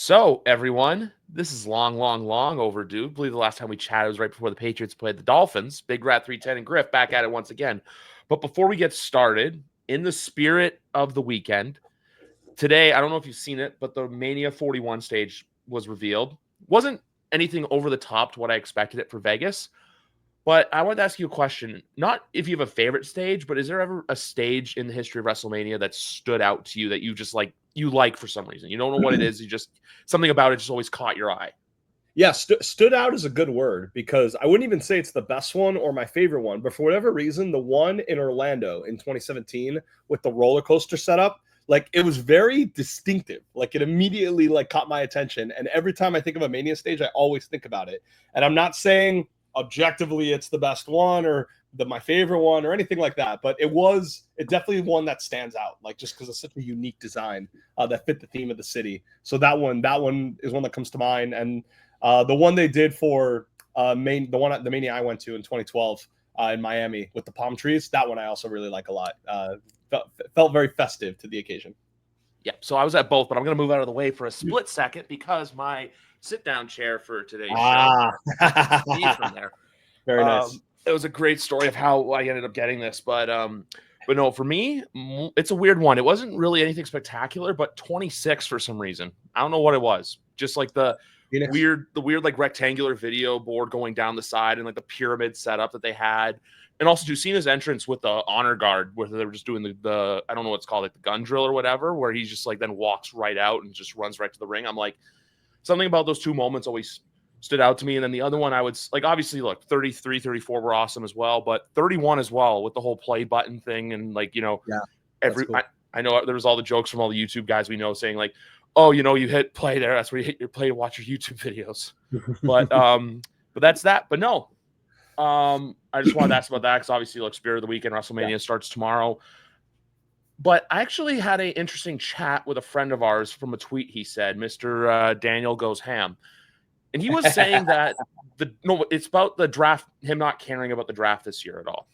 So, everyone, this is long overdue. I believe the last time we chatted was right before the Patriots played the Dolphins. Big Rat 310 and Griff back at it once again. But before we get started, in the spirit of the weekend, today, I don't know if you've seen it, but the Mania 41 stage was revealed. Wasn't anything over the top to what I expected it for Vegas. But I wanted to ask you a question. Not if you have a favorite stage, but is there ever a stage in the history of WrestleMania that stood out to you that you just like for some reason? You don't know what it is. You just something about it just always caught your eye. Yeah, stood out is a good word because I wouldn't even say it's the best one or my favorite one, but for whatever reason, the one in Orlando in 2017 with the roller coaster setup, like it was very distinctive. Like it immediately caught my attention. And every time I think of a Mania stage, I always think about it. And I'm not saying objectively it's the best one or my favorite one or anything like that, but it definitely one that stands out, like just because it's such a unique design that fit the theme of the city. So that one is one that comes to mind. And the one they did for the Mania I went to in 2012 in Miami with the palm trees, that one I also really like a lot. Felt very festive to the occasion. Yeah, so I was at both, but I'm going to move out of the way for a split second because my sit-down chair for today's show is from there. Very nice. It was a great story of how I ended up getting this, but no, for me, it's a weird one. It wasn't really anything spectacular, but 26 for some reason. I don't know what it was. Just like the weird like rectangular video board going down the side and like the pyramid setup that they had. And also to Cena's entrance with the honor guard where they were just doing the I don't know what it's called, like the gun drill or whatever, where he just like then walks right out and just runs right to the ring. I'm like, something about those two moments always stood out to me. And then the other one I would like, obviously look, 33, 34 were awesome as well, but 31 as well with the whole play button thing. And like, cool. I know there was all the jokes from all the YouTube guys we know saying like, oh, you hit play there. That's where you hit your play to watch your YouTube videos. But that's that. But no, I just wanted to ask about that because obviously, look, Spirit of the Weekend, WrestleMania starts tomorrow. But I actually had an interesting chat with a friend of ours from a tweet he said, Mr. Daniel Goes Ham. And he was saying that it's about the draft, him not caring about the draft this year at all.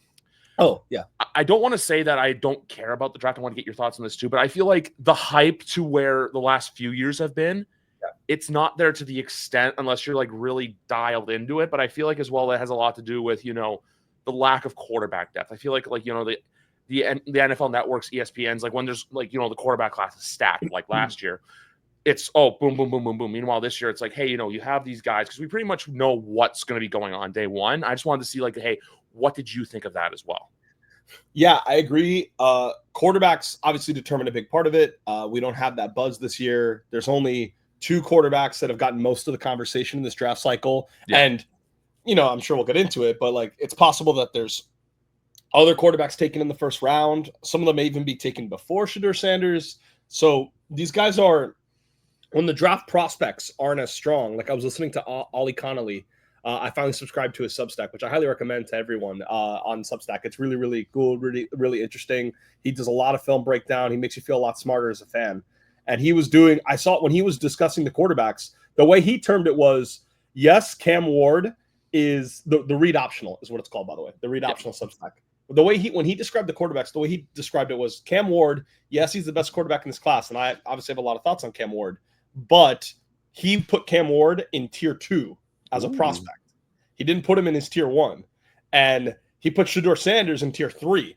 Oh, yeah. I don't want to say that I don't care about the draft. I want to get your thoughts on this too. But I feel like the hype to where the last few years have been, it's not there to the extent unless you're like really dialed into it. But I feel like as well that has a lot to do with, the lack of quarterback depth. I feel like the NFL Network's ESPN's like when there's like, the quarterback class is stacked like last year. It's boom, boom, boom, boom, boom. Meanwhile, this year it's like, hey, you have these guys because we pretty much know what's going to be going on day one. I just wanted to see like, hey, what did you think of that as well? Yeah, I agree. Quarterbacks obviously determine a big part of it. We don't have that buzz this year. There's only 2 quarterbacks that have gotten most of the conversation in this draft cycle. Yeah. And, I'm sure we'll get into it, but like it's possible that there's other quarterbacks taken in the first round. Some of them may even be taken before Shedeur Sanders. So these guys are, when the draft prospects aren't as strong, like I was listening to Ollie Connolly. I finally subscribed to his Substack, which I highly recommend to everyone on Substack. It's really, really cool, really, really interesting. He does a lot of film breakdown. He makes you feel a lot smarter as a fan. And I saw it when he was discussing the quarterbacks, the way he termed it was, yes, Cam Ward is the read optional is what it's called, by the way, the read optional Substack. The way when he described the quarterbacks, the way he described it was Cam Ward, yes, he's the best quarterback in this class. And I obviously have a lot of thoughts on Cam Ward, but he put Cam Ward in tier 2 as a prospect. He didn't put him in his tier 1. And he put Shedeur Sanders in tier 3.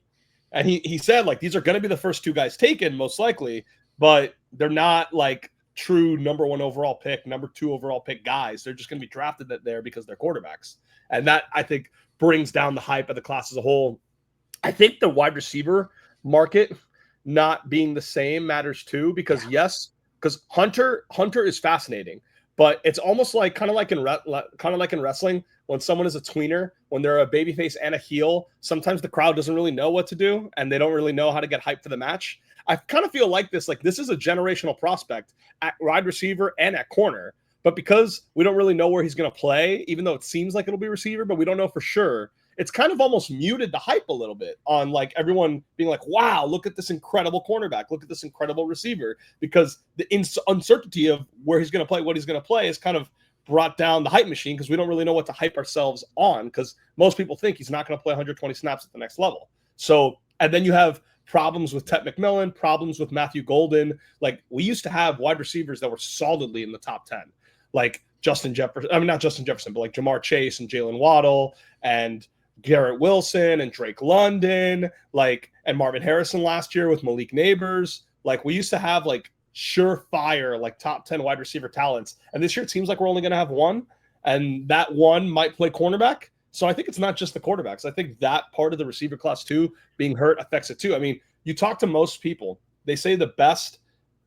And he said, like, these are going to be the first 2 guys taken, most likely, but they're not like true number 1 overall pick, number 2 overall pick guys. They're just going to be drafted there because they're quarterbacks. And that, I think, brings down the hype of the class as a whole. I think the wide receiver market not being the same matters too, because because Hunter is fascinating, but it's almost like kind of like in wrestling when someone is a tweener, when they're a babyface and a heel, sometimes the crowd doesn't really know what to do and they don't really know how to get hyped for the match. I kind of feel like this is a generational prospect at wide receiver and at corner, but because we don't really know where he's going to play, even though it seems like it'll be receiver, but we don't know for sure. It's kind of almost muted the hype a little bit on like everyone being like, wow, look at this incredible cornerback. Look at this incredible receiver, because the uncertainty of where he's going to play, what he's going to play is kind of brought down the hype machine because we don't really know what to hype ourselves on because most people think he's not going to play 120 snaps at the next level. So, and then you have problems with Ted McMillan, problems with Matthew Golden. Like, we used to have wide receivers that were solidly in the top 10, like Justin Jefferson. I mean, not Justin Jefferson, but like Jamar Chase and Jalen Waddle and Garrett Wilson and Drake London, like, and Marvin Harrison last year with Malik Neighbors. Like, we used to have like surefire, like top 10 wide receiver talents. And this year it seems like we're only going to have one, and that one might play cornerback. So I think it's not just the quarterbacks. I think that part of the receiver class too, being hurt, affects it too. I mean, you talk to most people, they say the best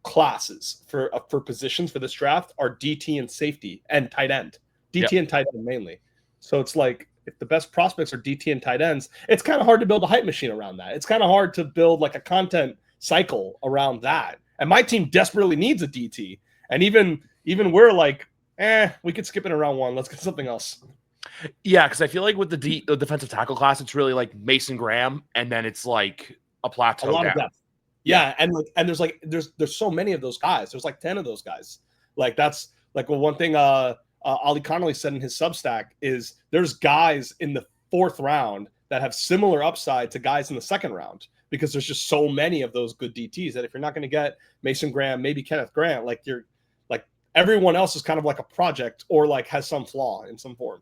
classes for positions for this draft are DT and safety and tight end. DT and tight end mainly. So it's like, if the best prospects are DT and tight ends, it's kind of hard to build a hype machine around that. It's kind of hard to build like a content cycle around that. And my team desperately needs a DT. And even we're like, we could skip it in round one. Let's get something else. Yeah, because I feel like with the defensive tackle class, it's really like Mason Graham, and then it's like a plateau. A lot of depth. Yeah, and there's so many of those guys. There's like 10 of those guys. Like, that's like, well, one thing Ollie Connolly said in his Substack is there's guys in the 4th round that have similar upside to guys in the 2nd round, because there's just so many of those good DTs that if you're not going to get Mason Graham, maybe Kenneth Grant, like, you're like, everyone else is kind of like a project or like has some flaw in some form.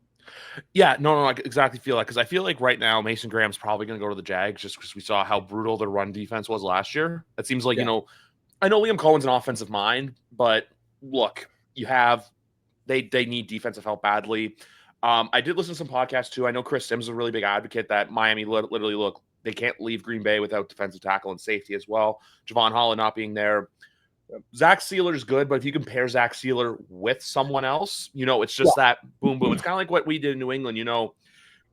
Yeah, no, I exactly feel that, because I feel like right now Mason Graham's probably going to go to the Jags just because we saw how brutal their run defense was last year. It seems like, I know Liam Cohen's an offensive mind, but look, they need defensive help badly. I did listen to some podcasts too. I know Chris Sims is a really big advocate that Miami literally they can't leave Green Bay without defensive tackle and safety as well. Javon Holland not being there. Zach Sealer is good, but if you compare Zach Sealer with someone else, it's just that boom, boom. It's kind of like what we did in New England,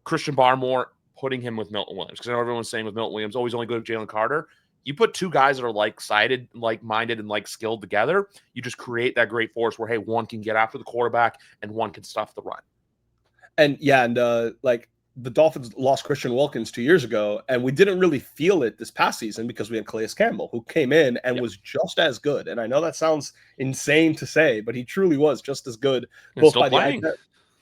Christian Barmore, putting him with Milton Williams. Because I know everyone's saying with Milton Williams, always only good with Jalen Carter. You put two guys that are like-sided, like-minded, and like-skilled together, you just create that great force where, hey, one can get after the quarterback and one can stuff the run. And like, the Dolphins lost Christian Wilkins 2 years ago, and we didn't really feel it this past season because we had Calais Campbell, who came in and was just as good. And I know that sounds insane to say, but he truly was just as good. Both by playing.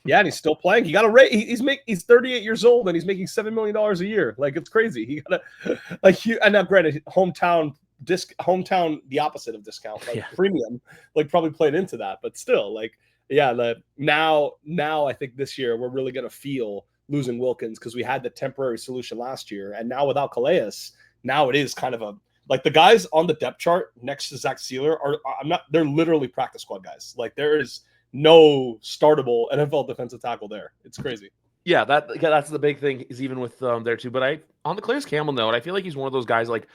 Yeah, and he's still playing. He got a rate. He's 38 years old and he's making $7 million a year. Like, it's crazy. He got and now granted, hometown the opposite of discount, like premium, like probably played into that, but still, like, now I think this year we're really gonna feel losing Wilkins, because we had the temporary solution last year, and now without Calais, now it is kind of like the guys on the depth chart next to Zach Sealer they're literally practice squad guys. Like, there is no startable NFL defensive tackle there. It's crazy. Yeah, that's the big thing, is even with there too. But on the Calais Campbell note, I feel like he's one of those guys, like,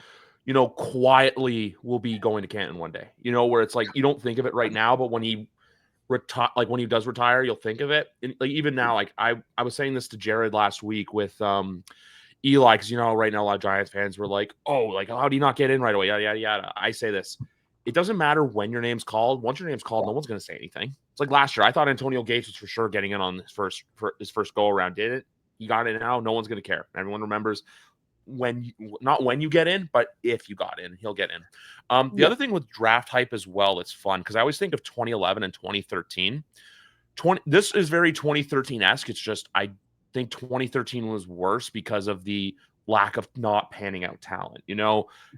quietly will be going to Canton one day. Where it's like you don't think of it right now, but when he when he does retire, you'll think of it. And, like, even now, like I was saying this to Jared last week with Eli, because right now a lot of Giants fans were like, oh, like, how do you not get in right away? Yada yada yada. I say this. It doesn't matter when your name's called. Once your name's called, no one's going to say anything. It's like last year. I thought Antonio Gates was for sure getting in on his first go around. Did it? He got in now. No one's going to care. Everyone remembers not when you get in, but if you got in, he'll get in. The other thing with draft hype as well, it's fun because I always think of 2011 and 2013. This is very 2013-esque. It's just I think 2013 was worse because of the lack of not panning out talent.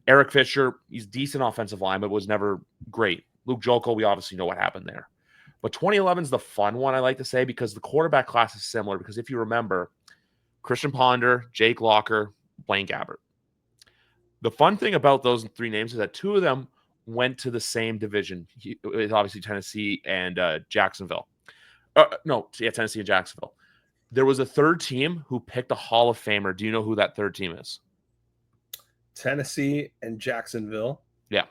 Eric Fisher, he's decent offensive line, but was never great. Luke Jokel, we obviously know what happened there. But 2011 is the fun one, I like to say, because the quarterback class is similar. Because if you remember, Christian Ponder, Jake Locker, Blaine Gabbert. The fun thing about those three names is that two of them went to the same division. It's obviously Tennessee and Jacksonville. Tennessee and Jacksonville. There was a third team who picked a Hall of Famer. Do you know who that third team is? Tennessee and Jacksonville. Yeah.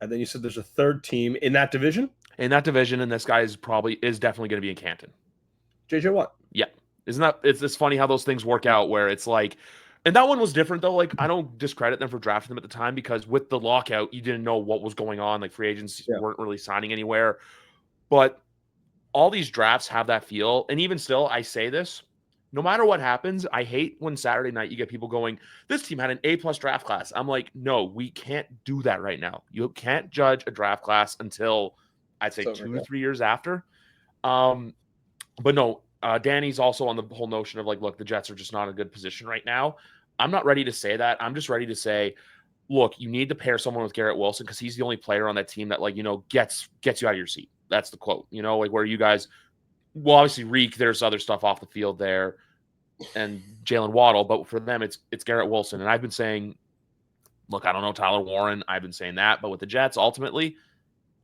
And then you said there's a third team in that division? In that division, and this guy is definitely going to be in Canton. JJ Watt. Yeah. It's funny how those things work out, where it's like, and that one was different though. Like, I don't discredit them for drafting them at the time, because with the lockout, you didn't know what was going on. Like, free agents weren't really signing anywhere. But all these drafts have that feel. And even still, I say this, no matter what happens, I hate when Saturday night you get people going, this team had an A+ draft class. I'm like, no, we can't do that right now. You can't judge a draft class until I'd say 2 to 3 years after. But no, Danny's also on the whole notion of like, look, the Jets are just not in a good position right now. I'm not ready to say that. I'm just ready to say look, you need to pair someone with Garrett Wilson because he's the only player on that team that, like, you know, gets you out of your seat. That's the quote, you know, like where you guys, well, obviously Reek, there's other stuff off the field there and Jalen Waddle, but for them, it's Garrett Wilson. And I've been saying, look, I don't know Tyler Warren. I've been saying that, but with the Jets, ultimately,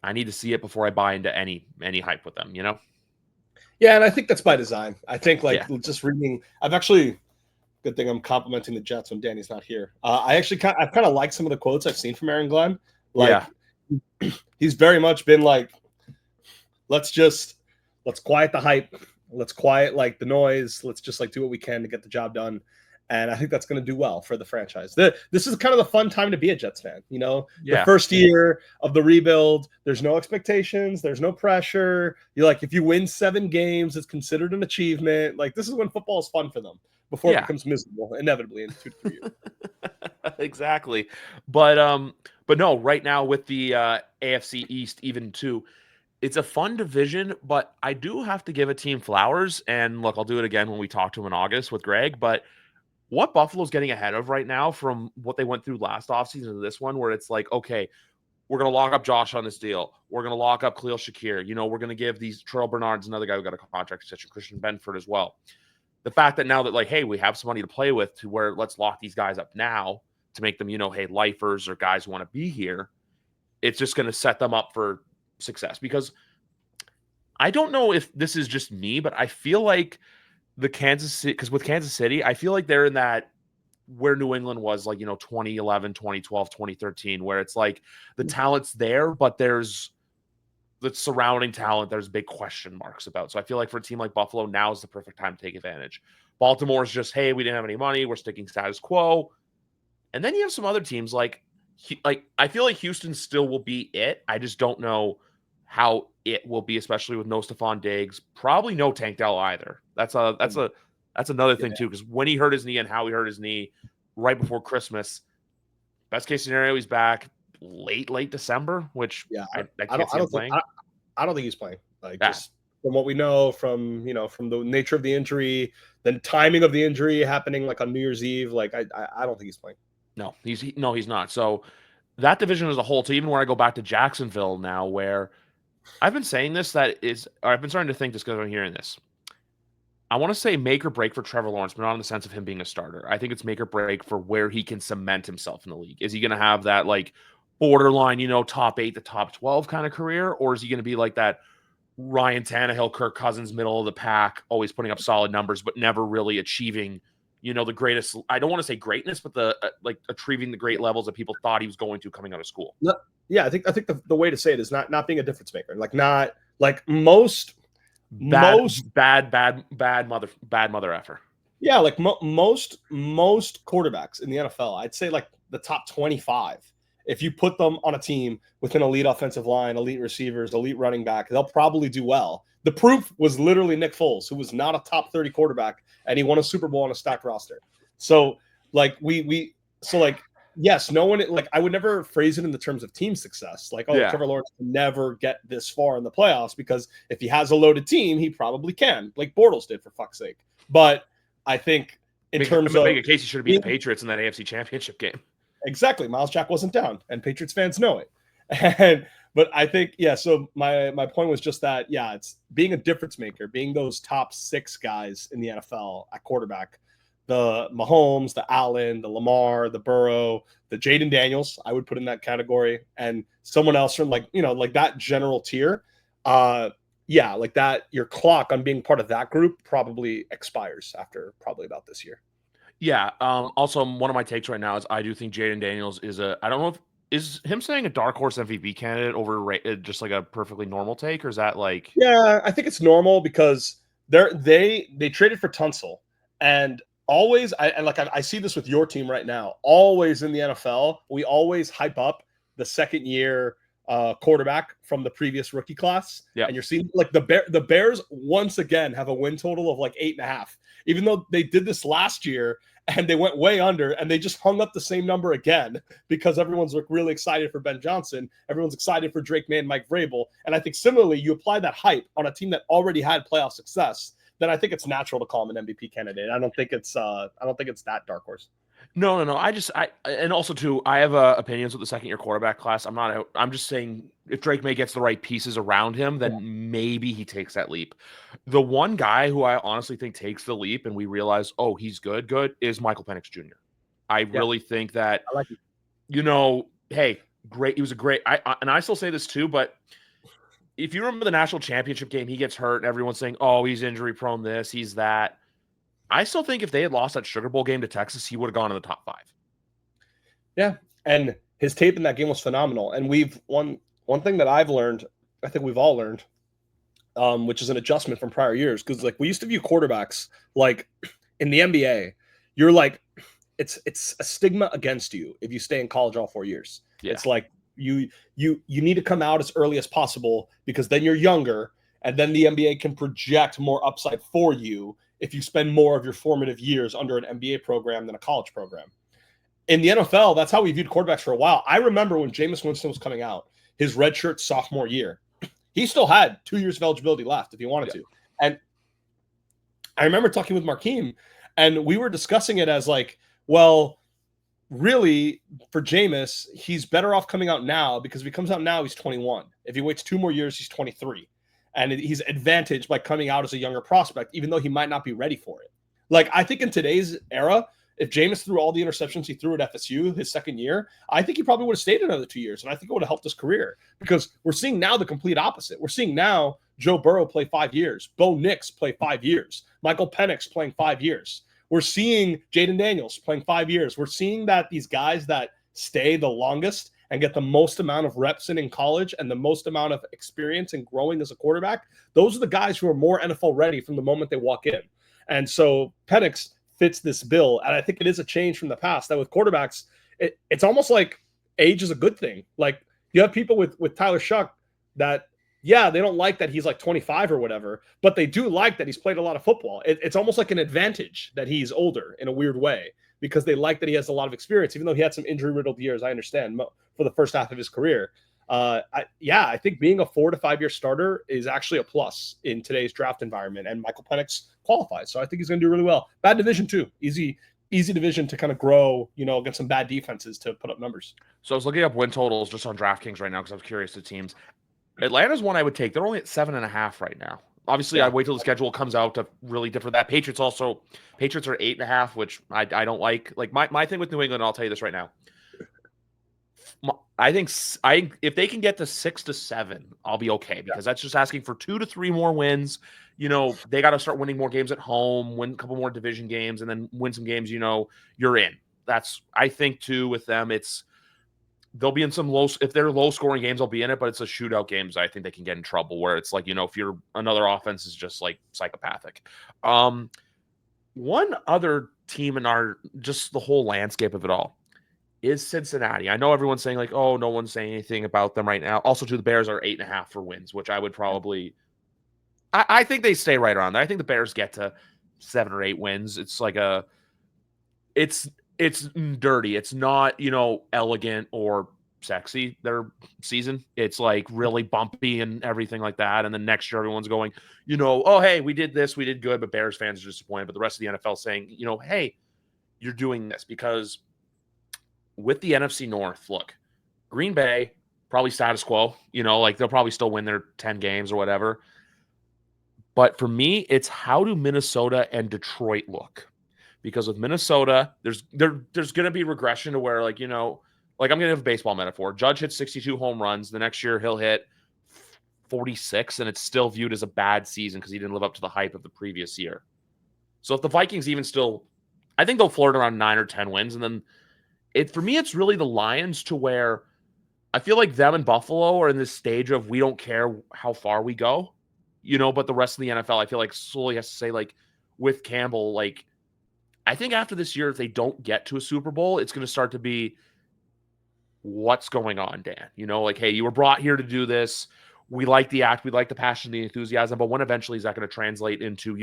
I need to see it before I buy into any hype with them, you know? Yeah, and I think that's by design. I think just reading, good thing I'm complimenting the Jets when Danny's not here. I've kind of liked some of the quotes I've seen from Aaron Glenn. He's very much been like, let's quiet the hype. Let's quiet like the noise. Let's just like do what we can to get the job done. And I think that's going to do well for the franchise. This is kind of the fun time to be a Jets fan. You know, the first year of the rebuild, there's no expectations. There's no pressure. You're like, if you win 7 games, it's considered an achievement. Like, this is when football is fun for them before it becomes miserable, inevitably in 2 to 3 years. Exactly. But no, right now with the AFC East, even too, it's a fun division, but I do have to give a team flowers. And look, I'll do it again when we talk to him in August with Greg, but what Buffalo's getting ahead of right now from what they went through last offseason to this one, where it's like, okay, we're going to lock up Josh on this deal. We're going to lock up Khalil Shakir. You know, we're going to give these Terrell Bernard's another guy who got a contract extension, Christian Benford as well. The fact that now that, like, hey, we have some money to play with to where let's lock these guys up now to make them, you know, hey, lifers or guys who want to be here, it's just going to set them up for success. Because I don't know if this is just me, but I feel like the Kansas City, because with Kansas City, I feel like they're in that where New England was, like, you know, 2011, 2012, 2013, where it's like the talent's there, but there's the surrounding talent there's big question marks about. So I feel like for a team like Buffalo, now is the perfect time to take advantage. Baltimore's just, hey, we didn't have any money, we're sticking status quo. And then you have some other teams like I feel like Houston still will be it. I just don't know how it will be, especially with no Stephon Diggs, probably no Tank Dell either. That's another thing too, because when he hurt his knee and how he hurt his knee right before Christmas, best case scenario, he's back late December, which I can't see him playing. I don't think he's playing. Like, just from what we know, from the nature of the injury, the timing of the injury happening like on New Year's Eve, like I don't think he's playing. No, he's not. So that division as a whole, to even where I go back to Jacksonville now, where I've been saying this, I've been starting to think this because I'm hearing this. I want to say make or break for Trevor Lawrence, but not in the sense of him being a starter. I think it's make or break for where he can cement himself in the league. Is he going to have that like borderline, you know, top 8 to top 12 kind of career? Or is he going to be like that Ryan Tannehill, Kirk Cousins, middle of the pack, always putting up solid numbers, but never really achieving, you know, the greatest, I don't want to say greatness, but the like achieving the great levels that people thought he was going to coming out of school. Yeah, I think the way to say it is not being a difference maker. Like, not like most bad mother effer. Yeah, like most quarterbacks in the NFL, I'd say like the top 25. If you put them on a team with an elite offensive line, elite receivers, elite running back, they'll probably do well. The proof was literally Nick Foles, who was not a top 30 quarterback, and he won a Super Bowl on a stacked roster. So like yes, no one, like, I would never phrase it in the terms of team success. Like, Trevor Lawrence can never get this far in the playoffs, because if he has a loaded team, he probably can, like Bortles did, for fuck's sake. But I think make a case, he should have beat the Patriots in that AFC Championship game. Exactly. Miles Jack wasn't down, and Patriots fans know it. But I think, so my point was just that, it's being a difference maker, being those top 6 guys in the NFL at quarterback. The Mahomes, the Allen, the Lamar, the Burrow, the Jaden Daniels, I would put in that category, and someone else from like that general tier. Like that, your clock on being part of that group probably expires after probably about this year. Yeah. Also, one of my takes right now is I do think Jaden Daniels is I don't know if is him saying a dark horse MVP candidate over just like a perfectly normal take, or is that like? Yeah, I think it's normal because they traded for Tunsil, and always, I see this with your team right now. Always in the NFL, we always hype up the second year quarterback from the previous rookie class. Yeah, and you're seeing like the Bears once again have a win total of like 8.5, even though they did this last year and they went way under, and they just hung up the same number again because everyone's like really excited for Ben Johnson. Everyone's excited for Drake May and Mike Vrabel. And I think similarly, you apply that hype on a team that already had playoff success, then I think it's natural to call him an MVP candidate. I don't think it's that dark horse. No. And also too, I have opinions with the second year quarterback class. I'm just saying if Drake May gets the right pieces around him, then maybe he takes that leap. The one guy who I honestly think takes the leap and we realize, oh, he's good, is Michael Penix Jr. I really think that, I like it. Hey, great. He was a great, and I still say this too, but if you remember the national championship game, he gets hurt and everyone's saying, oh, he's injury prone, he's that. I still think if they had lost that Sugar Bowl game to Texas, he would have gone in the top 5. Yeah, and his tape in that game was phenomenal. And one thing that I've learned, I think we've all learned, which is an adjustment from prior years, because like we used to view quarterbacks like in the NBA, you're like it's a stigma against you if you stay in college all 4 years. Yeah. It's like you need to come out as early as possible because then you're younger, and then the NBA can project more upside for you if you spend more of your formative years under an MBA program than a college program. In the NFL, that's how we viewed quarterbacks for a while. I remember when Jameis Winston was coming out, his redshirt sophomore year, he still had 2 years of eligibility left if he wanted to. And I remember talking with Markeem, and we were discussing it as like, well, really, for Jameis, he's better off coming out now because if he comes out now, he's 21. If he waits 2 more years, he's 23. And he's advantaged by coming out as a younger prospect, even though he might not be ready for it. Like, I think in today's era, if Jameis threw all the interceptions he threw at FSU his second year, I think he probably would have stayed another 2 years. And I think it would have helped his career because we're seeing now the complete opposite. We're seeing now Joe Burrow play 5 years, Bo Nix play 5 years, Michael Penix playing 5 years. We're seeing Jaden Daniels playing 5 years. We're seeing that these guys that stay the longest and get the most amount of reps in college and the most amount of experience in growing as a quarterback, those are the guys who are more NFL ready from the moment they walk in. And so Penix fits this bill. And I think it is a change from the past that with quarterbacks, it's almost like age is a good thing. Like you have people with Tyler Shuck that, yeah, they don't like that he's like 25 or whatever, but they do like that he's played a lot of football. It's almost like an advantage that he's older in a weird way because they like that he has a lot of experience, even though he had some injury-riddled years, I understand, for the first half of his career. I think being a 4 to 5 year starter is actually a plus in today's draft environment, and Michael Penix qualifies. So I think he's going to do really well. Bad division too. Easy division to kind of grow, against some bad defenses to put up numbers. So I was looking up win totals just on DraftKings right now because I was curious the teams. Atlanta's one I would take. They're only at 7.5 right now. Obviously, I'd wait till the schedule comes out to really differ that. Patriots are 8.5, which I don't like. Like my thing with New England, I'll tell you this right now. I think if they can get to 6 to 7, I'll be okay because that's just asking for 2 to 3 more wins. They got to start winning more games at home, win a couple more division games, and then win some games. You're in. I think too with them. They'll be in some if they're low scoring games, I'll be in it, but it's a shootout games. I think they can get in trouble where it's like, if you're another offense is just like psychopathic. One other team in just the whole landscape of it all is Cincinnati. I know everyone's saying like, oh, no one's saying anything about them right now. Also, too, the Bears are 8.5 for wins, which I would probably, I think they stay right around there. I think the Bears get to 7 or 8 wins. It's like it's dirty. It's not, elegant or sexy, their season. It's like really bumpy and everything like that. And then next year, everyone's going, oh, hey, we did this, we did good, but Bears fans are disappointed. But the rest of the NFL saying, hey, you're doing this because with the NFC North, look, Green Bay, probably status quo, like they'll probably still win their 10 games or whatever. But for me, it's how do Minnesota and Detroit look? Because with Minnesota, there's going to be regression to where, like, like I'm going to have a baseball metaphor. Judge hits 62 home runs. The next year he'll hit 46, and it's still viewed as a bad season because he didn't live up to the hype of the previous year. So if the Vikings even still, I think they'll flirt around 9 or 10 wins. And then for me, it's really the Lions to where I feel like them and Buffalo are in this stage of we don't care how far we go, but the rest of the NFL, I feel like slowly has to say, like, with Campbell, like, I think after this year, if they don't get to a Super Bowl, it's going to start to be what's going on, Dan. Like, hey, you were brought here to do this. We like the act. We like the passion, the enthusiasm. But when eventually is that going to translate into,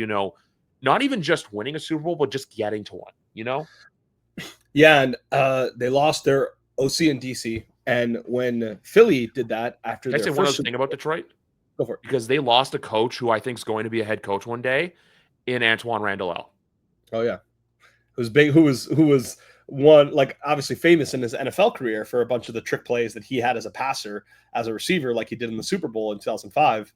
not even just winning a Super Bowl, but just getting to one, Yeah, and they lost their OC and DC. And when Philly did that after Can I say one other thing about Detroit? Go for it. Because they lost a coach who I think is going to be a head coach one day in Antoine Randall. Oh, yeah. Who's big? Who was one, like obviously famous in his NFL career for a bunch of the trick plays that he had as a passer, as a receiver, like he did in the Super Bowl in 2005.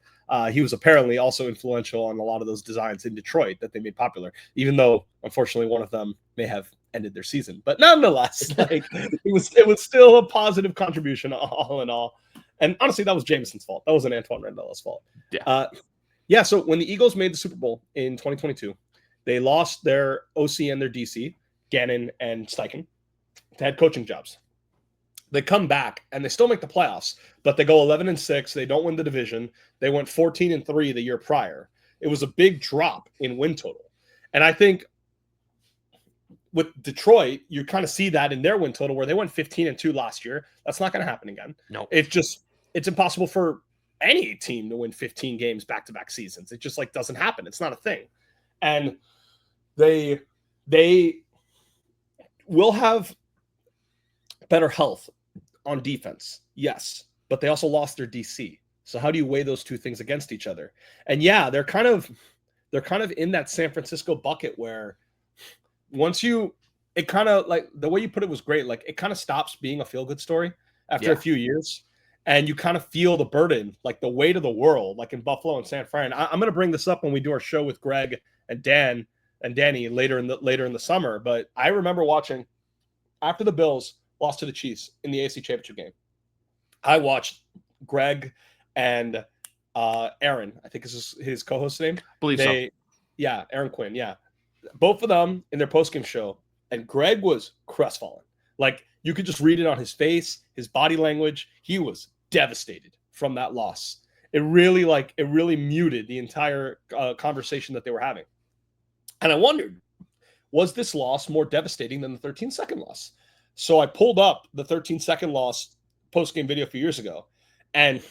He was apparently also influential on a lot of those designs in Detroit that they made popular, even though unfortunately one of them may have ended their season. But nonetheless, like it was still a positive contribution all in all. And honestly, that was Jameson's fault. That wasn't Antoine Randall's fault. Yeah. So when the Eagles made the Super Bowl in 2022, they lost their OC and their DC, Gannon and Steichen, to head coaching jobs. They come back and they still make the playoffs, but they go 11-6. They don't win the division. They went 14-3 the year prior. It was a big drop in win total. And I think with Detroit, you kind of see that in their win total where they went 15-2 last year. That's not going to happen again. No, it's impossible for any team to win 15 games back-to-back seasons. It just like doesn't happen. It's not a thing. And they will have better health on defense. Yes, but they also lost their DC. So how do you weigh those two things against each other? And yeah, they're kind of in that San Francisco bucket where it kind of like the way you put it was great. Like it kind of stops being a feel-good story after a few years. And you kind of feel the burden, like the weight of the world, like in Buffalo and San Fran. I'm going to bring this up when we do our show with Greg and Dan and Danny later in the summer. But I remember watching after the Bills lost to the Chiefs in the AFC Championship game. I watched Greg and Aaron, I think is his co-host's name. Believe so. Yeah, Aaron Quinn. Yeah, both of them in their postgame show, and Greg was crestfallen. Like you could just read it on his face, his body language. He was devastated from that loss. It really muted the entire conversation that they were having. And I wondered, was this loss more devastating than the 13-second loss? So I pulled up the 13-second loss post-game video a few years ago. And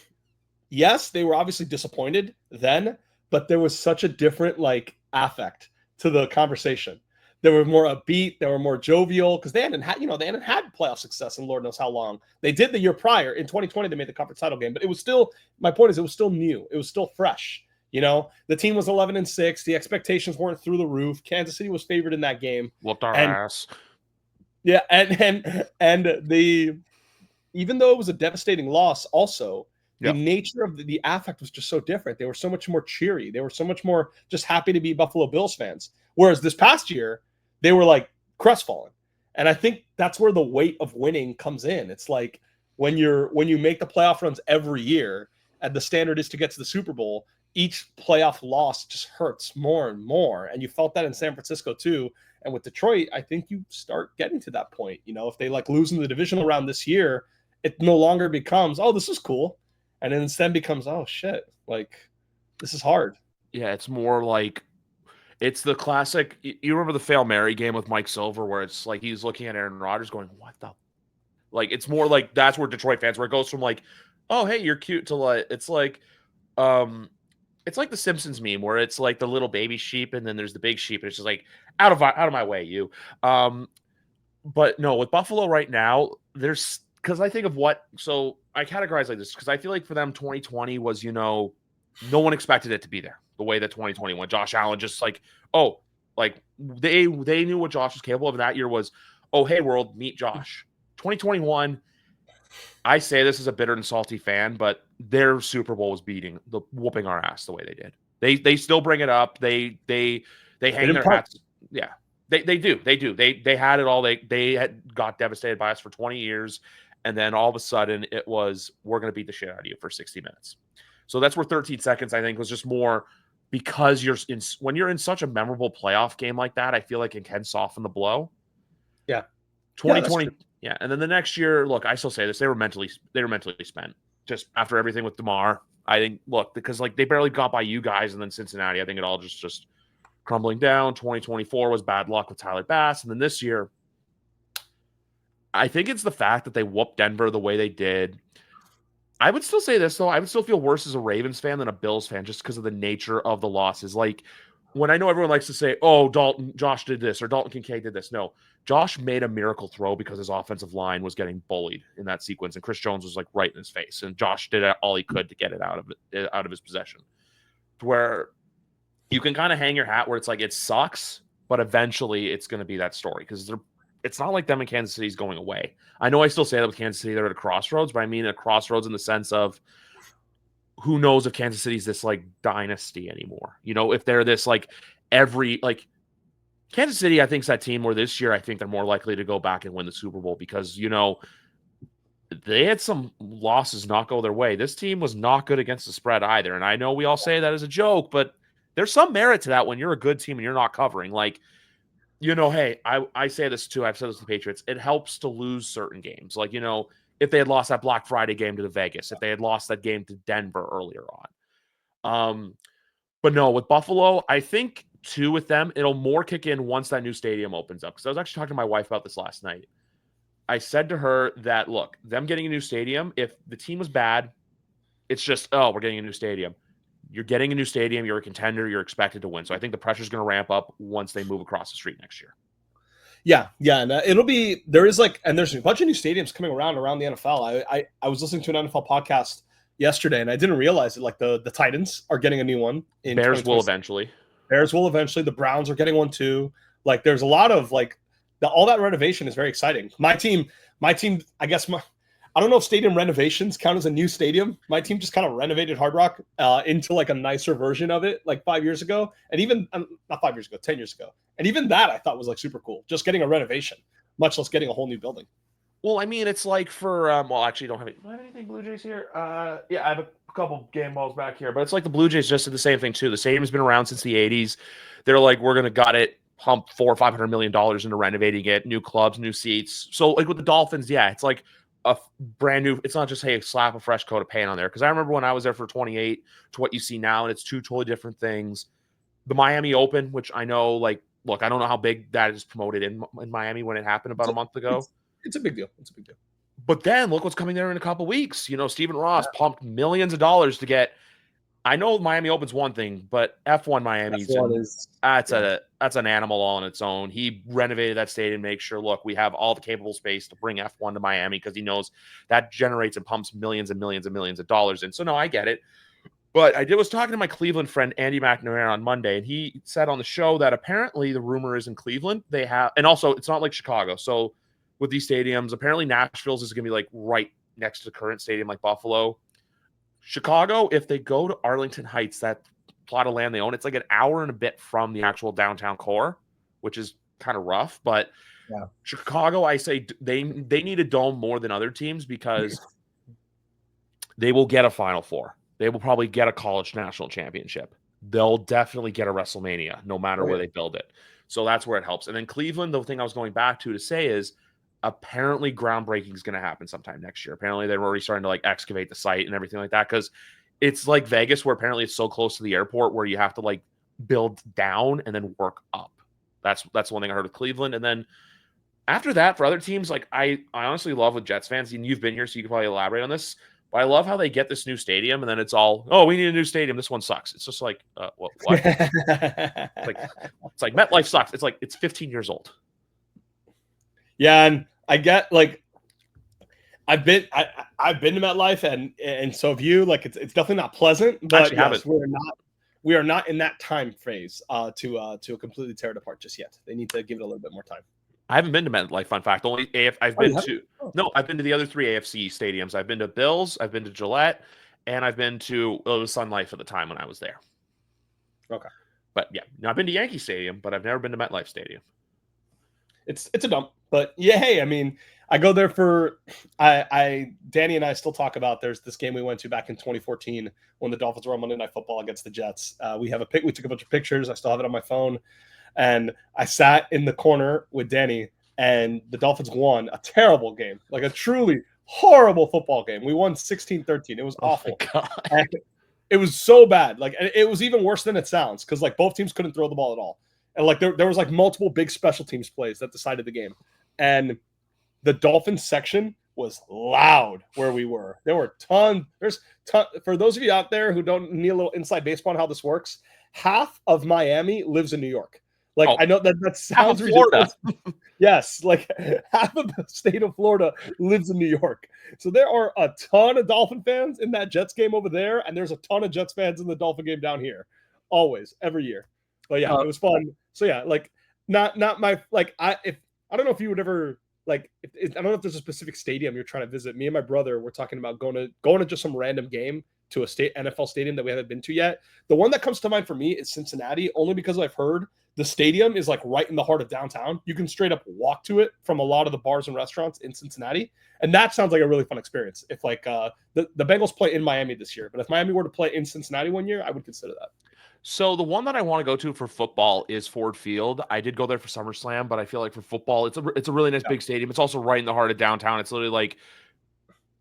yes, they were obviously disappointed then, but there was such a different like affect to the conversation. They were more upbeat. They were more jovial because they hadn't had playoff success in Lord knows how long. They did the year prior. In 2020, they made the conference title game, but it was still, my point is, it was still new. It was still fresh. You know, the team was 11-6. The expectations weren't through the roof. Kansas City was favored in that game. Whooped our ass. Yeah, and even though it was a devastating loss, also the nature of the affect was just so different. They were so much more cheery. They were so much more just happy to be Buffalo Bills fans. Whereas this past year, they were like crestfallen. And I think that's where the weight of winning comes in. It's like when you make the playoff runs every year and the standard is to get to the Super Bowl, each playoff loss just hurts more and more. And you felt that in San Francisco too. And with Detroit, I think you start getting to that point. You know, if they like lose in the divisional round this year, it no longer becomes, oh, this is cool. And it instead becomes, oh shit, like this is hard. Yeah, it's more like it's the classic. You remember the Fail Mary game with Mike Silver, where it's like he's looking at Aaron Rodgers, going, "What the?" Like it's more like that's where Detroit fans, where it goes from like, "Oh, hey, you're cute," to like it's like the Simpsons meme, where it's like the little baby sheep, and then there's the big sheep, and it's just like out of my way, you. But no, with Buffalo right now, there's because I think of so I categorize like this because I feel like for them 2020 was, you know, no one expected it to be there the way that 2020 went. Josh Allen just like, oh, like they knew what Josh was capable of. And that year was, oh, hey, world, meet Josh. 2021, I say this as a bitter and salty fan, but their Super Bowl was whooping our ass the way they did. They still bring it up. They hang their hats. Yeah, they do. They had it all. They had got devastated by us for 20 years. And then all of a sudden it was, we're going to beat the shit out of you for 60 minutes. So that's where 13 seconds, I think, was just more because when you're in such a memorable playoff game like that, I feel like it can soften the blow. Yeah. 2020. Yeah. And then the next year, look, I still say this, they were mentally spent just after everything with DeMar. I think, look, because like they barely got by you guys and then Cincinnati, I think it all just crumbling down. 2024 was bad luck with Tyler Bass. And then this year, I think it's the fact that they whooped Denver the way they did. I would still say this, though. I would still feel worse as a Ravens fan than a Bills fan just because of the nature of the losses. Like, when I know everyone likes to say, oh, Josh did this or Dalton Kincaid did this. No, Josh made a miracle throw because his offensive line was getting bullied in that sequence, and Chris Jones was like right in his face, and Josh did all he could to get it out of his possession. Where you can kind of hang your hat where it's like it sucks, but eventually it's going to be that story because it's not like them in Kansas City is going away. I know I still say that with Kansas City, they're at a crossroads, but I mean a crossroads in the sense of who knows if Kansas City's this like dynasty anymore. You know, if they're this like Kansas City, I think is that team where this year I think they're more likely to go back and win the Super Bowl because, you know, they had some losses not go their way. This team was not good against the spread either. And I know we all say that as a joke, but there's some merit to that when you're a good team and you're not covering. Like, you know, hey, I say this too. I've said this to the Patriots. It helps to lose certain games. Like, you know, if they had lost that Black Friday game to the Vegas, if they had lost that game to Denver earlier on. But no, with Buffalo, I think too with them, it'll more kick in once that new stadium opens up. Because I was actually talking to my wife about this last night. I said to her that, look, them getting a new stadium, if the team was bad, it's just, oh, we're getting a new stadium. You're getting a new stadium. You're a contender. You're expected to win. So I think the pressure's going to ramp up once they move across the street next year. Yeah. And there's a bunch of new stadiums coming around the NFL. I was listening to an NFL podcast yesterday, and I didn't realize it. Like the Titans are getting a new one. Bears will eventually. The Browns are getting one too. Like there's a lot of like all that renovation is very exciting. My team, I guess I don't know if stadium renovations count as a new stadium. My team just kind of renovated Hard Rock into like a nicer version of it like 5 years ago. And even not 5 years ago, 10 years ago. And even that I thought was like super cool. Just getting a renovation, much less getting a whole new building. Well, I mean, it's like for well, actually, do I have anything Blue Jays here? Yeah, I have a couple game balls back here, but it's like the Blue Jays just did the same thing too. The stadium's been around since the 80s. They're like, we're gonna gut it, pump $400 or $500 million into renovating it, new clubs, new seats. So like with the Dolphins, yeah, it's like a brand new. It's not just hey, slap a fresh coat of paint on there. Because I remember when I was there for 28 to what you see now, and it's two totally different things. The Miami Open, which I know, like, look, I don't know how big that is promoted in Miami when it happened about a month ago. It's a big deal. But then look what's coming there in a couple of weeks. You know, Stephen Ross pumped millions of dollars to get. I know Miami Open's one thing, but F1 Miami's that's an animal all on its own. He renovated that stadium, make sure, look, we have all the capable space to bring F1 to Miami because he knows that generates and pumps millions and millions and millions of dollars in. So no, I get it. But I was talking to my Cleveland friend Andy McNamara on Monday, and he said on the show that apparently the rumor is in Cleveland they have, and also it's not like Chicago. So with these stadiums, apparently Nashville's is going to be like right next to the current stadium, like Buffalo. Chicago, if they go to Arlington Heights, that plot of land they own, it's like an hour and a bit from the actual downtown core, which is kind of rough. But yeah. Chicago, I say they need a dome more than other teams because they will get a Final Four. They will probably get a college national championship. They'll definitely get a WrestleMania, no matter where they build it. So that's where it helps. And then Cleveland, the thing I was going back to say is apparently groundbreaking is going to happen sometime next year. Apparently they're already starting to like excavate the site and everything like that because it's like Vegas where apparently it's so close to the airport where you have to like build down and then work up. That's one thing I heard of Cleveland. And then after that, for other teams, like I honestly love with Jets fans, and you've been here, so you can probably elaborate on this. But I love how they get this new stadium, and then it's all, oh, we need a new stadium. This one sucks. It's just like, what? It's like MetLife sucks. It's like it's 15 years old. Yeah, and I get like I've been to MetLife, and so have you. Like it's definitely not pleasant, but yes, we are not in that time phase to completely tear it apart just yet. They need to give it a little bit more time. I haven't been to MetLife. Fun fact. I've been to the other three AFC stadiums. I've been to Bills, I've been to Gillette, and I've been to Sun Life at the time when I was there. Okay. But yeah, now I've been to Yankee Stadium, but I've never been to MetLife Stadium. It's a dump, but yeah, hey, I mean, I go there for Danny and I still talk about there's this game we went to back in 2014 when the Dolphins were on Monday Night Football against the Jets. We took a bunch of pictures. I still have it on my phone. And I sat in the corner with Danny, and the Dolphins won a terrible game, like a truly horrible football game. We won 16-13. It was awful. And it was so bad. Like, it was even worse than it sounds because, like, both teams couldn't throw the ball at all. And, like, there was, like, multiple big special teams plays that decided the game. And the Dolphins section was loud where we were. There were there's for those of you out there who don't need a little inside baseball on how this works, half of Miami lives in New York. Like, I know that sounds ridiculous. Yes, like half of the state of Florida lives in New York. So there are a ton of Dolphin fans in that Jets game over there, and there's a ton of Jets fans in the Dolphin game down here. Always, every year. But yeah, it was fun. So yeah, like not my like if I don't know if you would ever like. I don't know if there's a specific stadium you're trying to visit. Me and my brother were talking about going to just some random game to a state NFL stadium that we haven't been to yet. The one that comes to mind for me is Cincinnati, only because I've heard the stadium is like right in the heart of downtown. You can straight up walk to it from a lot of the bars and restaurants in Cincinnati. And that sounds like a really fun experience. If like the Bengals play in Miami this year, but if Miami were to play in Cincinnati one year, I would consider that. So the one that I want to go to for football is Ford Field. I did go there for SummerSlam, but I feel like for football, it's a really nice big stadium. It's also right in the heart of downtown. It's literally like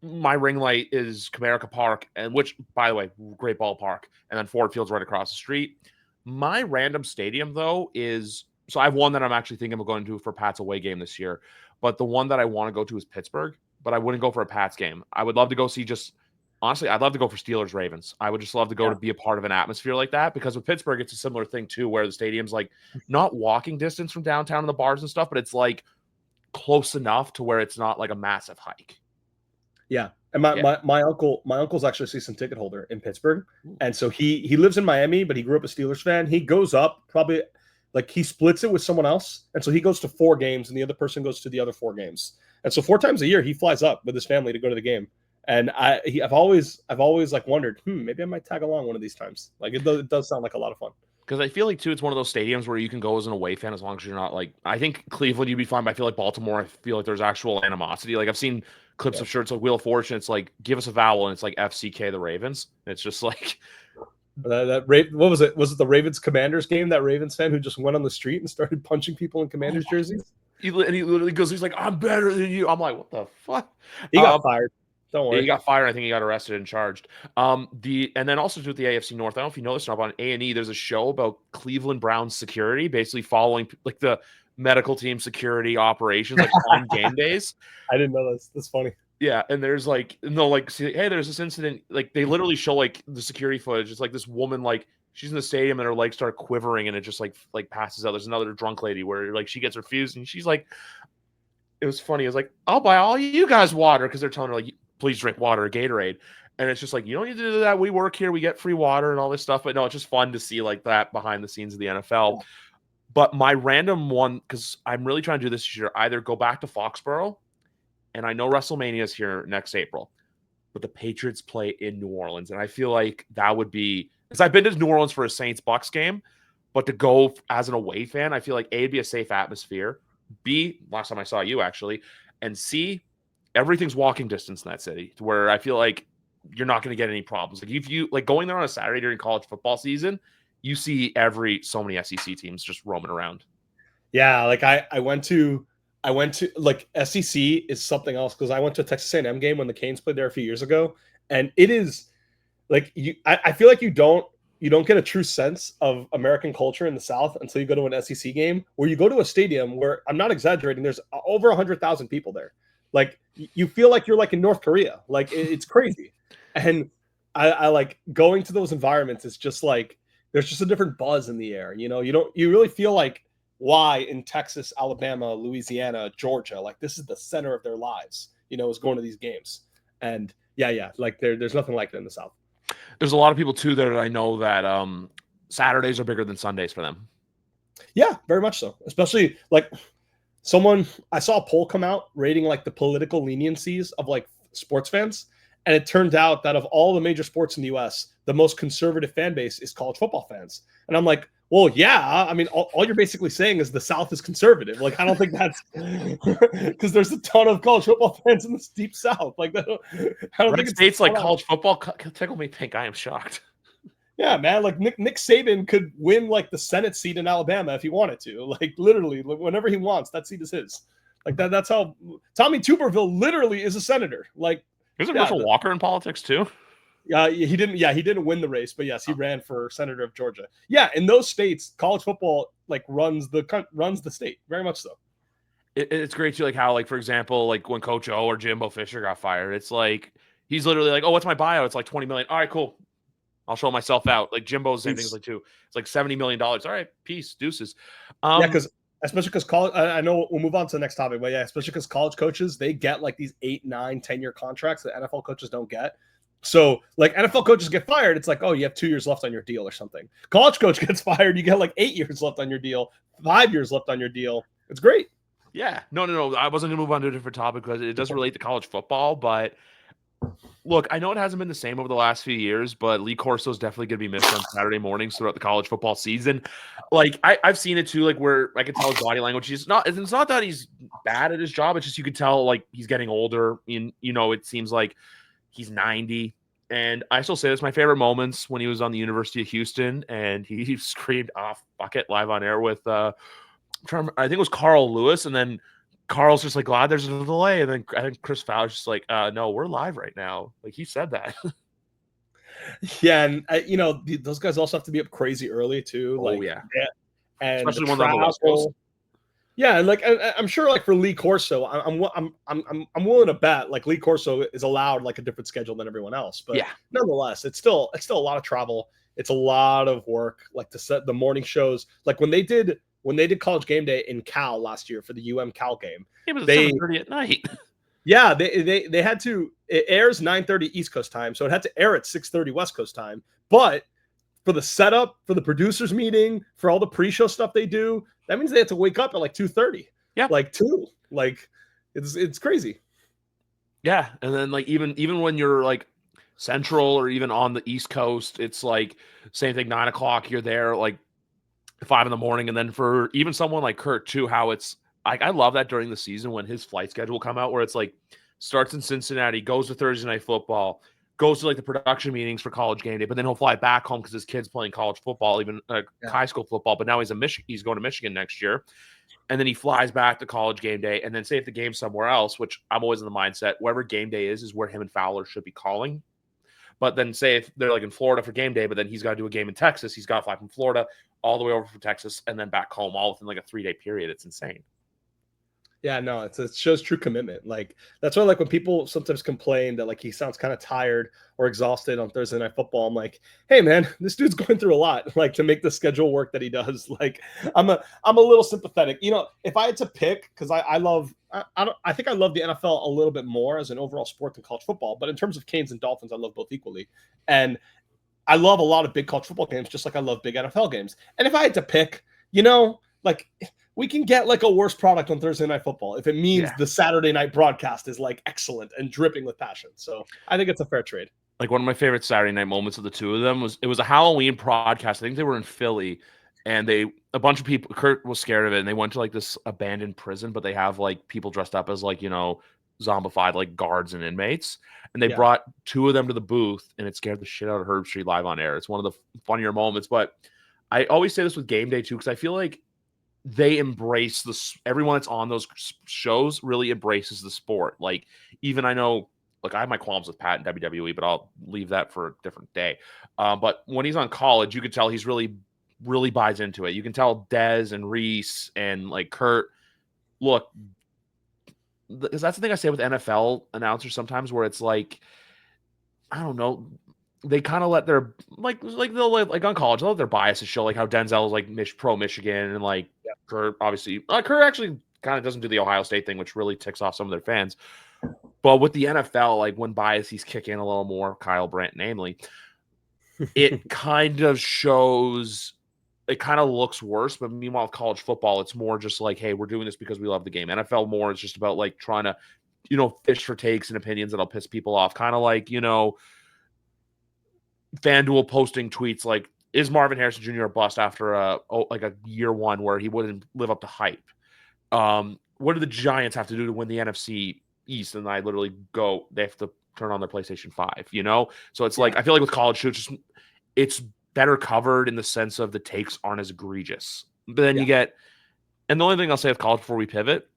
my ring light is Comerica Park, and which, by the way, great ballpark. And then Ford Field's right across the street. My random stadium, though, is so I have one that I'm actually thinking of going to for Pat's away game this year. But the one that I want to go to is Pittsburgh, but I wouldn't go for a Pats game. I would love to go see honestly, I'd love to go for Steelers Ravens. I would just love to go to be a part of an atmosphere like that, because with Pittsburgh, it's a similar thing too, where the stadium's like not walking distance from downtown and the bars and stuff, but it's like close enough to where it's not like a massive hike. Yeah. And my uncle's actually a season ticket holder in Pittsburgh. And so he lives in Miami, but he grew up a Steelers fan. He goes up probably like he splits it with someone else. And so he goes to 4 games and the other person goes to the other 4 games. And so 4 times a year he flies up with his family to go to the game. And I've always like wondered, maybe I might tag along one of these times. Like it does sound like a lot of fun. Because I feel like too, it's one of those stadiums where you can go as an away fan as long as you're not like. I think Cleveland you'd be fine, but I feel like Baltimore. I feel like there's actual animosity. Like I've seen clips of shirts like Wheel of Fortune. It's like give us a vowel, and it's like FCK the Ravens. It's just like what was it? Was it the Ravens Commanders game? That Ravens fan who just went on the street and started punching people in Commanders jerseys. He literally goes, he's like, I'm better than you. I'm like, what the fuck? He got fired. Don't worry. Yeah, he got fired. I think he got arrested and charged. And then also with the AFC North, I don't know if you know this or not, but on A&E, there's a show about Cleveland Browns security, basically following like the medical team security operations like on game days. I didn't know this. That's funny. Yeah, and there's like hey, there's this incident. Like they literally show like the security footage. It's like this woman like she's in the stadium and her legs start quivering and it just like passes out. There's another drunk lady where like she gets refused and she's like, it was funny. It was like, I'll buy all you guys water because they're telling her like, please drink water or Gatorade. And it's just like, you don't need to do that. We work here. We get free water and all this stuff. But no, it's just fun to see like that behind the scenes of the NFL. Yeah. But my random one, because I'm really trying to do this year, either go back to Foxborough, and I know WrestleMania is here next April, but the Patriots play in New Orleans. And I feel like that would be, because I've been to New Orleans for a Saints-Bucks game, but to go as an away fan, I feel like A, it'd be a safe atmosphere. B, last time I saw you actually, and C, everything's walking distance in that city to where I feel like you're not going to get any problems. Like if you like going there on a Saturday during college football season, you see so many SEC teams just roaming around. Yeah. Like I went to like SEC is something else. Cause I went to a Texas A&M game when the Canes played there a few years ago. And it is like, I feel like you don't get a true sense of American culture in the South until you go to an SEC game where you go to a stadium where, I'm not exaggerating, there's over 100,000 people there. Like you feel like you're like in North Korea. Like it's crazy. And I like going to those environments. It's just like, there's just a different buzz in the air. You know, you really feel like why in Texas, Alabama, Louisiana, Georgia, like this is the center of their lives, you know, is going to these games. And yeah. Like there's nothing like it in the South. There's a lot of people too that I know that Saturdays are bigger than Sundays for them. Yeah, very much so. Especially like I saw a poll come out rating like the political leniencies of like sports fans. And it turned out that of all the major sports in the US, the most conservative fan base is college football fans. And I'm like, well, yeah, I mean, all you're basically saying is the South is conservative. Like, I don't think that's because there's a ton of college football fans in the deep South. Like, I don't think states like college football tickle me pink. I am shocked. Yeah, man. Like Nick Saban could win like the Senate seat in Alabama if he wanted to. Like literally, whenever he wants, that seat is his. Like that's how Tommy Tuberville literally is a senator. Like, isn't Russell Walker in politics too? He didn't win the race, but yes, he ran for senator of Georgia. Yeah, in those states, college football like runs the state very much so. It's great too, like how like for example, like when Coach O or Jimbo Fisher got fired, it's like he's literally like, oh, what's my bio? It's like 20 million. All right, cool. I'll show myself out. Like Jimbo's same thing like too. It's like $70 million. All right, peace, deuces. Yeah, especially because college. I know we'll move on to the next topic, but yeah, especially because college coaches they get like these 8, 9, 10-year contracts that NFL coaches don't get. So like NFL coaches get fired, it's like, oh, you have 2 years left on your deal or something. College coach gets fired, you get like 8 years left on your deal, 5 years left on your deal. It's great. Yeah, no. I wasn't gonna move on to a different topic because it does relate to college football. But look, I know it hasn't been the same over the last few years, but Lee Corso is definitely gonna be missed on Saturday mornings throughout the college football season. Like I've seen it too, like where I can tell his body language. It's not that he's bad at his job. It's just you could tell like he's getting older. It seems like he's 90. And I still say this, my favorite moments when he was on the University of Houston and he screamed off fuck it live on air with I think it was Carl Lewis, and then Carl's just like, glad there's a delay. And then I think Chris Fowler's just like, no, we're live right now. Like he said that. Yeah, and those guys also have to be up crazy early too. Oh yeah. And especially ones on the West Coast. Yeah, and like I'm sure, like for Lee Corso, I'm willing to bet like Lee Corso is allowed like a different schedule than everyone else. But yeah, nonetheless, it's still a lot of travel. It's a lot of work, like to set the morning shows. Like when they did College Game Day in Cal last year for the Cal game, it was 7:30 at night. Yeah, they had to. It airs 9:30 East Coast time, so it had to air at 6:30 West Coast time. But for the setup, for the producers meeting, for all the pre-show stuff they do, that means they have to wake up at like 2:30. Yeah, like 2. Like it's crazy. Yeah, and then like even when you're like Central or even on the East Coast, it's like same thing. 9:00, you're there like 5 a.m, and then for even someone like Kurt too, how it's like I love that during the season when his flight schedule come out where it's like starts in Cincinnati, goes to Thursday Night Football, goes to like the production meetings for College Game Day, but then he'll fly back home because his kid's playing college football, even high school football. But now he's going to Michigan next year, and then he flies back to College Game Day, and then say if the game's somewhere else, which I'm always in the mindset wherever game day is where him and Fowler should be calling. But then say if they're like in Florida for game day, but then he's got to do a game in Texas, he's got to fly from Florida all the way over from Texas and then back home all within like a 3-day period. It's insane. Yeah, no, it shows true commitment. Like that's why, like when people sometimes complain that like he sounds kind of tired or exhausted on Thursday Night Football, I'm like, hey man, this dude's going through a lot. Like to make the schedule work that he does. Like I'm a little sympathetic. If I had to pick, because I think I love the NFL a little bit more as an overall sport than college football. But in terms of Canes and Dolphins, I love both equally, and I love a lot of big college football games, just like I love big NFL games. And if I had to pick, like we can get like a worse product on Thursday Night Football if it means the Saturday night broadcast is like excellent and dripping with passion. So I think it's a fair trade. Like one of my favorite Saturday night moments of the two of them was a Halloween broadcast. I think they were in Philly, and a bunch of people, Kurt was scared of it, and they went to like this abandoned prison, but they have like people dressed up as like, zombified like guards and inmates. And they brought two of them to the booth, and it scared the shit out of Herb Street live on air. It's one of the funnier moments. But I always say this with Game Day too, because I feel like they embrace everyone that's on those shows really embraces the sport. Like even I know, like I have my qualms with Pat and WWE, but I'll leave that for a different day. But when he's on College, you could tell he's really, really buys into it. You can tell Dez and Reese and like Kurt, look, because that's the thing I say with NFL announcers sometimes, where it's like, I don't know, they kind of let their like they'll like on College, they'll let their biases show, like how Denzel is like pro Michigan, and like Kurt obviously Kurt actually kind of doesn't do the Ohio State thing, which really ticks off some of their fans. But with the NFL, like when biases kick in a little more, Kyle Brandt namely, it kind of shows. It kind of looks worse, but meanwhile, college football, it's more just like, hey, we're doing this because we love the game. NFL more, it's just about like trying to, fish for takes and opinions that'll piss people off. Kind of like, FanDuel posting tweets like, is Marvin Harrison Jr. a bust after a year one where he wouldn't live up to hype? What do the Giants have to do to win the NFC East? And I literally go, they have to turn on their PlayStation 5, So it's like, I feel like with college, it's better covered in the sense of the takes aren't as egregious. But then you get, and the only thing I'll say with college before we pivot,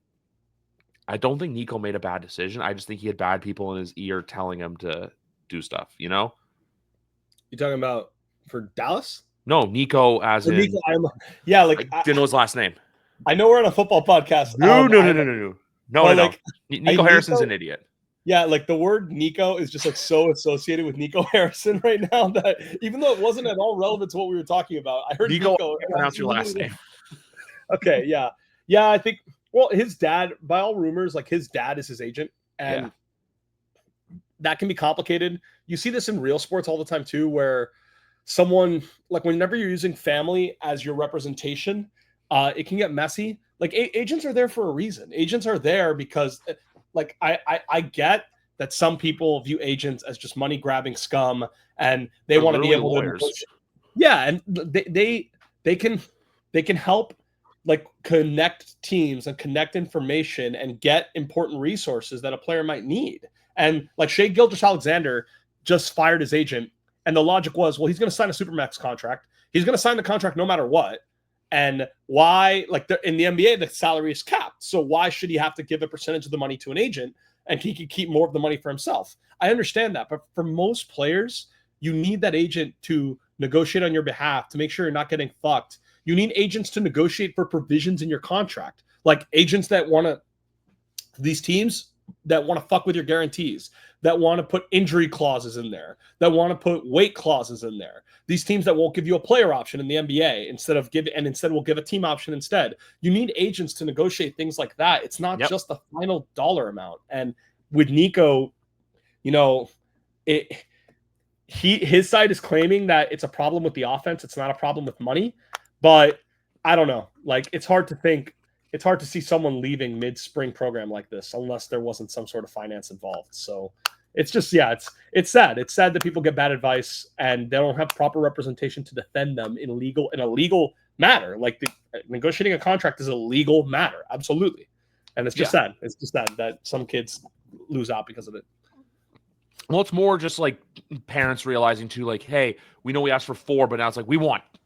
I don't think Nico made a bad decision. I just think he had bad people in his ear telling him to do stuff, You talking about for Dallas? No, Nico as in Nico, I didn't know his last name. I know we're on a football podcast. No. Nico Harrison's an idiot. Yeah, like the word Nico is just like so associated with Nico Harrison right now that even though it wasn't at all relevant to what we were talking about, I heard Nico pronounce your last name. Okay, yeah. Yeah, I think, well, his dad, by all rumors, like his dad is his agent, and that can be complicated. You see this in real sports all the time too, where someone, like whenever you're using family as your representation, it can get messy. like agents are there for a reason. Agents are there because like I get that some people view agents as just money grabbing scum and they want to be able lawyers. to and they can help like connect teams and connect information and get important resources that a player might need. And like Shea Gilgeous-Alexander just fired his agent, and the logic was, well, he's going to sign a Supermax contract. He's going to sign the contract no matter what. And why, like in the NBA, the salary is capped. So why should he have to give a percentage of the money to an agent and he could keep more of the money for himself? I understand that. But for most players, you need that agent to negotiate on your behalf to make sure you're not getting fucked. You need agents to negotiate for provisions in your contract. Like agents that want to, these teams that want to fuck with your guarantees, that want to put injury clauses in there, that want to put weight clauses in there. These teams that won't give you a player option in the NBA instead will give a team option instead. You need agents to negotiate things like that. It's not just the final dollar amount. And with Nico, you know, his side is claiming that it's a problem with the offense. It's not a problem with money, but I don't know. Like it's hard to see someone leaving mid-spring program like this unless there wasn't some sort of finance involved. So it's just, it's sad. It's sad that people get bad advice and they don't have proper representation to defend them in a legal matter. Like negotiating a contract is a legal matter. Absolutely. And it's just sad. It's just sad that some kids lose out because of it. Well, it's more just like parents realizing too, like, hey, we know we asked for 4, but now it's like,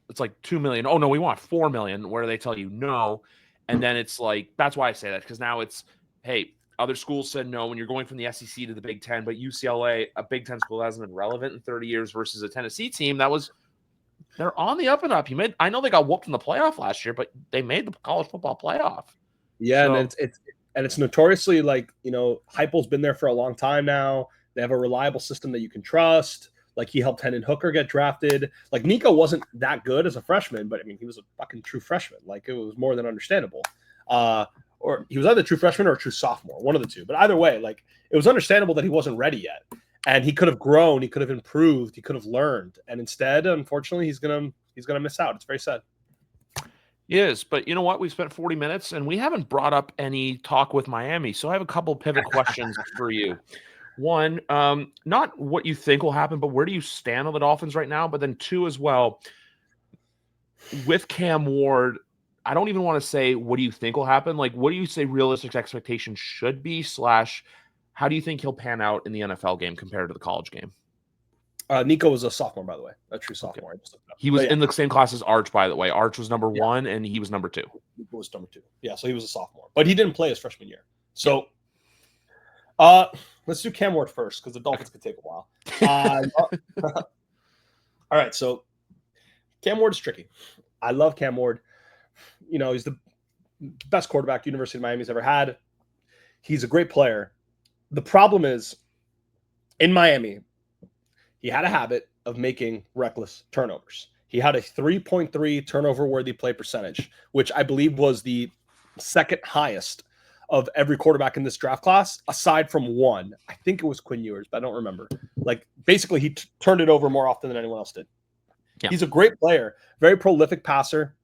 it's like 2 million. Oh no, we want 4 million, where they tell you no. And then it's like, that's why I say that, because now it's, hey, other schools said no when you're going from the SEC to the Big Ten, but UCLA, a Big Ten school, hasn't been relevant in 30 years versus a Tennessee team they're on the up and up. I know they got whooped in the playoff last year, but they made the college football playoff. Yeah, so, and it's notoriously like, you know, Heupel's been there for a long time now. They have a reliable system that you can trust. Like he helped Hendon Hooker get drafted. Like Nico wasn't that good as a freshman, but I mean, he was a fucking true freshman. Like it was more than understandable. Or he was either a true freshman or a true sophomore, one of the two. But either way, like it was understandable that he wasn't ready yet. And he could have grown, he could have improved, he could have learned. And instead, unfortunately, he's gonna miss out. It's very sad. He is, but you know what? We've spent 40 minutes and we haven't brought up any talk with Miami. So I have a couple pivot questions for you. One, not what you think will happen, but where do you stand on the Dolphins right now? But then 2 as well, with Cam Ward, I don't even want to say what do you think will happen. Like, what do you say realistic expectations should be / how do you think he'll pan out in the NFL game compared to the college game? Nico was a sophomore, by the way, a true sophomore. Okay. He was in the same class as Arch, by the way. Arch was number 1 and he was number 2. Nico was number 2. Yeah, so he was a sophomore, but he didn't play his freshman year. So, let's do Cam Ward first because the Dolphins could take a while. All right, so Cam Ward is tricky. I love Cam Ward. You know, he's the best quarterback University of Miami's ever had. He's a great player. The problem is, in Miami, he had a habit of making reckless turnovers. He had a 3.3 turnover-worthy play percentage, which I believe was the second highest of every quarterback in this draft class, aside from one. I think it was Quinn Ewers, but I don't remember. Like, basically, he turned it over more often than anyone else did. Yeah. He's a great player, very prolific passer.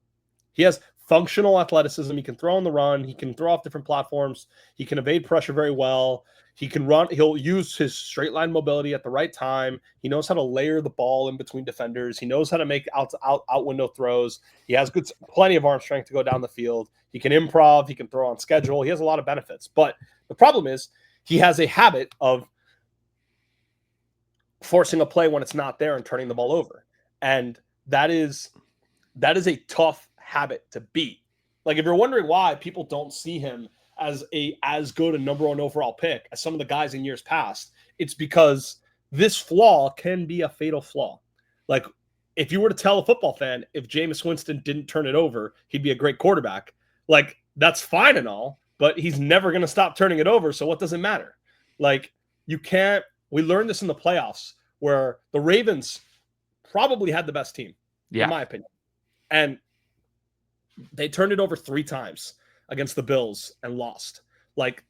He has functional athleticism. He can throw on the run. He can throw off different platforms. He can evade pressure very well. He can run. He'll use his straight line mobility at the right time. He knows how to layer the ball in between defenders. He knows how to make out window throws. He has plenty of arm strength to go down the field. He can improv. He can throw on schedule. He has a lot of benefits. But the problem is he has a habit of forcing a play when it's not there and turning the ball over. And that is a tough habit to beat. Like, if you're wondering why people don't see him as good a number 1 overall pick as some of the guys in years past, it's because this flaw can be a fatal flaw. Like, if you were to tell a football fan, if Jameis Winston didn't turn it over, he'd be a great quarterback. Like, that's fine and all, but he's never going to stop turning it over. So what does it matter? Like, we learned this in the playoffs where the Ravens probably had the best team, in my opinion. And they turned it over 3 times against the Bills and lost. Like,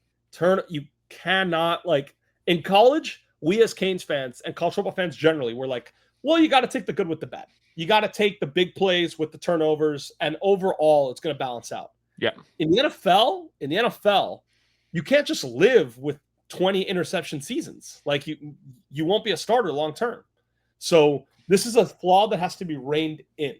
you cannot, like, in college, we as Canes fans and college football fans generally, we're like, well, you got to take the good with the bad. You got to take the big plays with the turnovers, and overall, it's going to balance out. Yeah. In the NFL, you can't just live with 20 interception seasons. Like you won't be a starter long term. So this is a flaw that has to be reined in.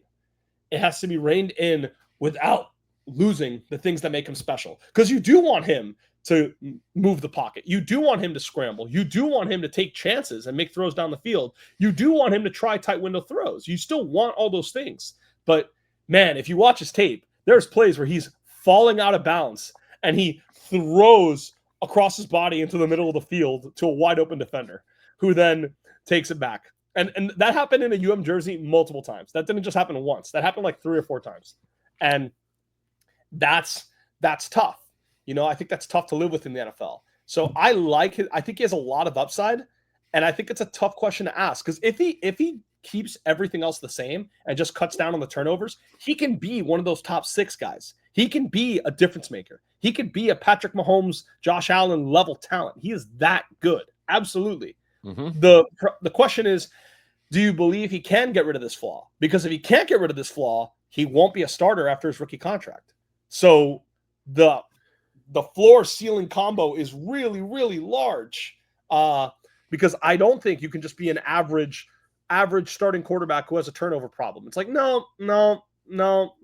It has to be reined in without losing the things that make him special. Because you do want him to move the pocket. You do want him to scramble. You do want him to take chances and make throws down the field. You do want him to try tight window throws. You still want all those things. But man, if you watch his tape, there's plays where he's falling out of bounds and he throws across his body into the middle of the field to a wide open defender who then takes it back. And that happened in a jersey multiple times. That didn't just happen once. That happened like 3 or 4 times. And that's tough. You know, I think that's tough to live with in the NFL. So I like it. I think he has a lot of upside. And I think it's a tough question to ask. Because if he keeps everything else the same and just cuts down on the turnovers, he can be one of those top 6 guys. He can be a difference maker. He could be a Patrick Mahomes, Josh Allen level talent. He is that good. Absolutely. Mm-hmm. The question is, do you believe he can get rid of this flaw? Because if he can't get rid of this flaw, he won't be a starter after his rookie contract. So the floor ceiling combo is really, really large because I don't think you can just be an average starting quarterback who has a turnover problem. It's like, no.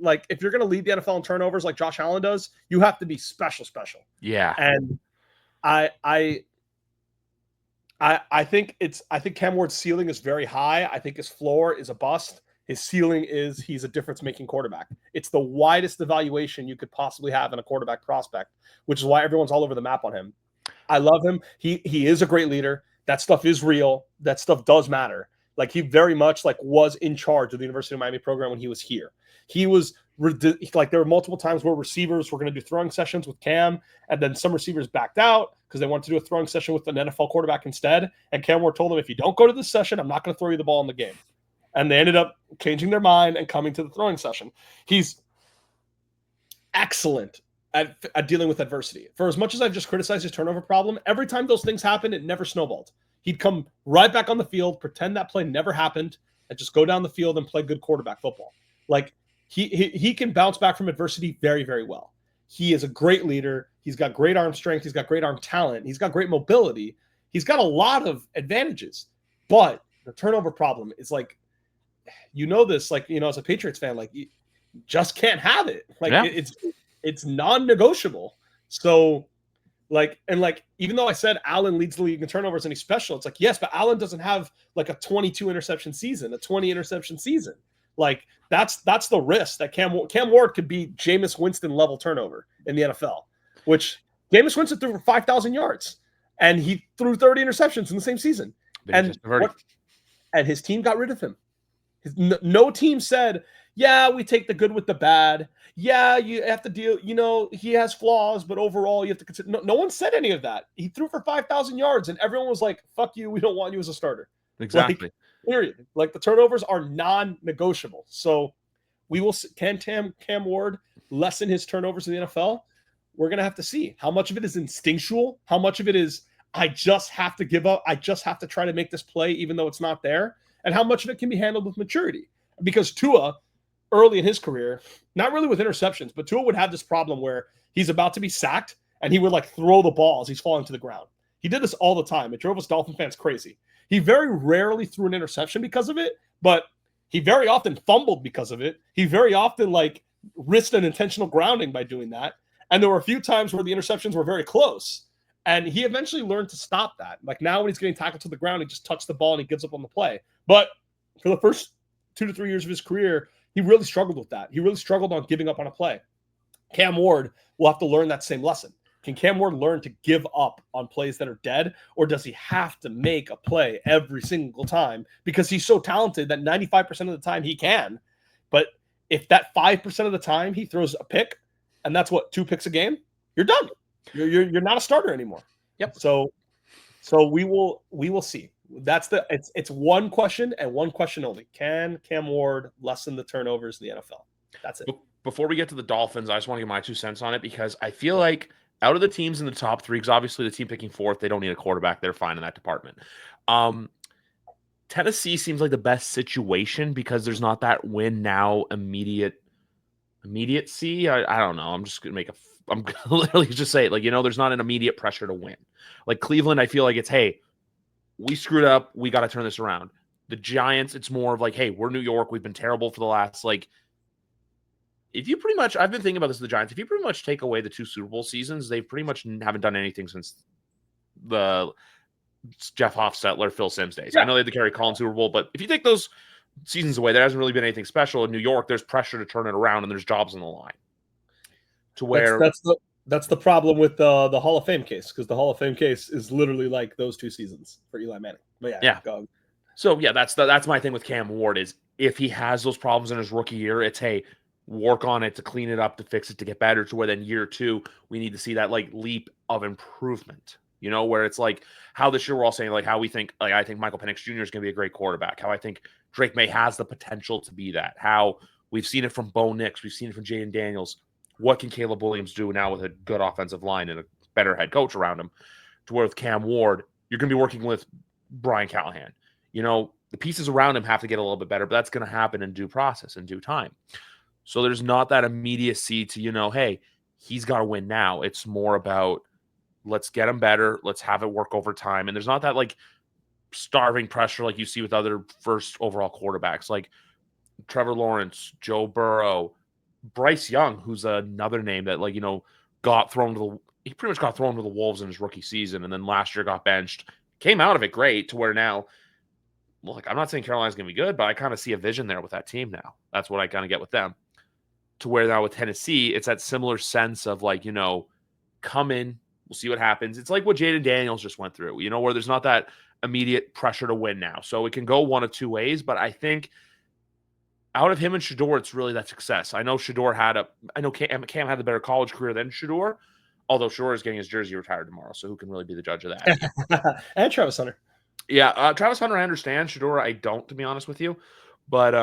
Like if you're going to lead the NFL in turnovers like Josh Allen does, you have to be special. Yeah. And I think Cam Ward's ceiling is very high. I think his floor is a bust. His ceiling is he's a difference-making quarterback. It's the widest evaluation you could possibly have in a quarterback prospect, which is why everyone's all over the map on him. I love him. He is a great leader. That stuff is real. That stuff does matter. Like he very much like was in charge of the University of Miami program when he was here. He was like there were multiple times where receivers were going to do throwing sessions with Cam, and then some receivers backed out because they wanted to do a throwing session with an NFL quarterback instead. And Cam Ward told them, if you don't go to this session, I'm not going to throw you the ball in the game. And they ended up changing their mind and coming to the throwing session. He's excellent at dealing with adversity. For as much as I've just criticized his turnover problem, every time those things happened, it never snowballed. He'd come right back on the field, pretend that play never happened, and just go down the field and play good quarterback football. Like he can bounce back from adversity very, very well. He is a great leader. He's got great arm strength. He's got great arm talent. He's got great mobility. He's got a lot of advantages. But the turnover problem is like, you know this, like, you know, as a Patriots fan, like you just can't have it. Like it's non-negotiable. So like, and like, even though I said Allen leads the league in turnovers and he's special, it's like, yes, but Allen doesn't have like a 22 interception season, a 20 interception season. Like that's the risk that Cam Ward could be Jameis Winston level turnover in the NFL, which Jameis Winston threw for 5,000 yards and he threw 30 interceptions in the same season. And his team got rid of him. No team said, yeah, we take the good with the bad. Yeah, you have to deal, you know, he has flaws, but overall you have to consider. No one said any of that. He threw for 5,000 yards and everyone was like, fuck you, we don't want you as a starter. Exactly. Like, period. Like the turnovers are non-negotiable. So we will, can Cam Ward lessen his turnovers in the NFL? We're going to have to see how much of it is instinctual, how much of it is, I just have to give up. I just have to try to make this play, even though it's not there. And how much of it can be handled with maturity. Because Tua, early in his career, not really with interceptions, but Tua would have this problem where he's about to be sacked and he would like throw the ball as he's falling to the ground. He did this all the time. It drove us Dolphin fans crazy. He very rarely threw an interception because of it, but he very often fumbled because of it. He very often like risked an intentional grounding by doing that. And there were a few times where the interceptions were very close. And he eventually learned to stop that. Like now when he's getting tackled to the ground, he just touched the ball and he gives up on the play. But for the first 2 to 3 years of his career, he really struggled with that. He really struggled on giving up on a play. Cam Ward will have to learn that same lesson. Can Cam Ward learn to give up on plays that are dead, or does he have to make a play every single time because he's so talented that 95% of the time he can? But if that 5% of the time he throws a pick, and that's what, 2 picks a game, you're done. You're not a starter anymore. Yep. So we will see. That's it's one question and one question only. Can Cam Ward lessen the turnovers in the NFL? That's it. Before we get to the Dolphins, I just want to get my 2 cents on it because I feel like out of the teams in the top 3, because obviously the team picking 4th, they don't need a quarterback. They're fine in that department. Tennessee seems like the best situation because there's not that win now immediate Immediate C? I don't know. I'm just gonna I'm gonna literally just say it. Like, there's not an immediate pressure to win. Like Cleveland, I feel like it's, hey, we screwed up. We got to turn this around. The Giants, it's more of like, hey, we're New York. We've been terrible for the last, like, if you pretty much, I've been thinking about this with the Giants. If you pretty much take away the 2 Super Bowl seasons, they pretty much haven't done anything since the Jeff Hofstetler, Phil Simms days. I know they had the Kerry Collins Super Bowl, but if you take those seasons away, there hasn't really been anything special. In New York, there's pressure to turn it around, and there's jobs on the line. To where that's the problem with the Hall of Fame case, because the Hall of Fame case is literally like those 2 seasons for Eli Manning. But yeah. So yeah, that's my thing with Cam Ward is if he has those problems in his rookie year, it's, hey, work on it to clean it up, to fix it, to get better, to where then year 2 we need to see that like leap of improvement. Where it's like how this year we're all saying like how we think, like I think Michael Penix Jr. is going to be a great quarterback. How I think Drake May has the potential to be that. How we've seen it from Bo Nix, we've seen it from Jaden Daniels. What can Caleb Williams do now with a good offensive line and a better head coach around him? To where with Cam Ward, you're going to be working with Brian Callahan. The pieces around him have to get a little bit better, but that's going to happen in due process, in due time. So there's not that immediacy to, hey, he's got to win now. It's more about let's get him better. Let's have it work over time. And there's not that like starving pressure like you see with other first overall quarterbacks like Trevor Lawrence, Joe Burrow, Bryce Young, who's another name that like, he pretty much got thrown to the wolves in his rookie season. And then last year got benched, came out of it great to where now, look, I'm not saying Carolina's going to be good, but I kind of see a vision there with that team now. That's what I kind of get with them. To where now with Tennessee, it's that similar sense of like, come in, we'll see what happens. It's like what Jaden Daniels just went through, where there's not that immediate pressure to win now. So it can go one of 2 ways, but I think out of him and Shedeur, it's really that success. I know Cam had the better college career than Shedeur, although Shedeur is getting his jersey retired tomorrow, so who can really be the judge of that? And Travis Hunter. Yeah, Travis Hunter, I understand. Shedeur, I don't, to be honest with you. But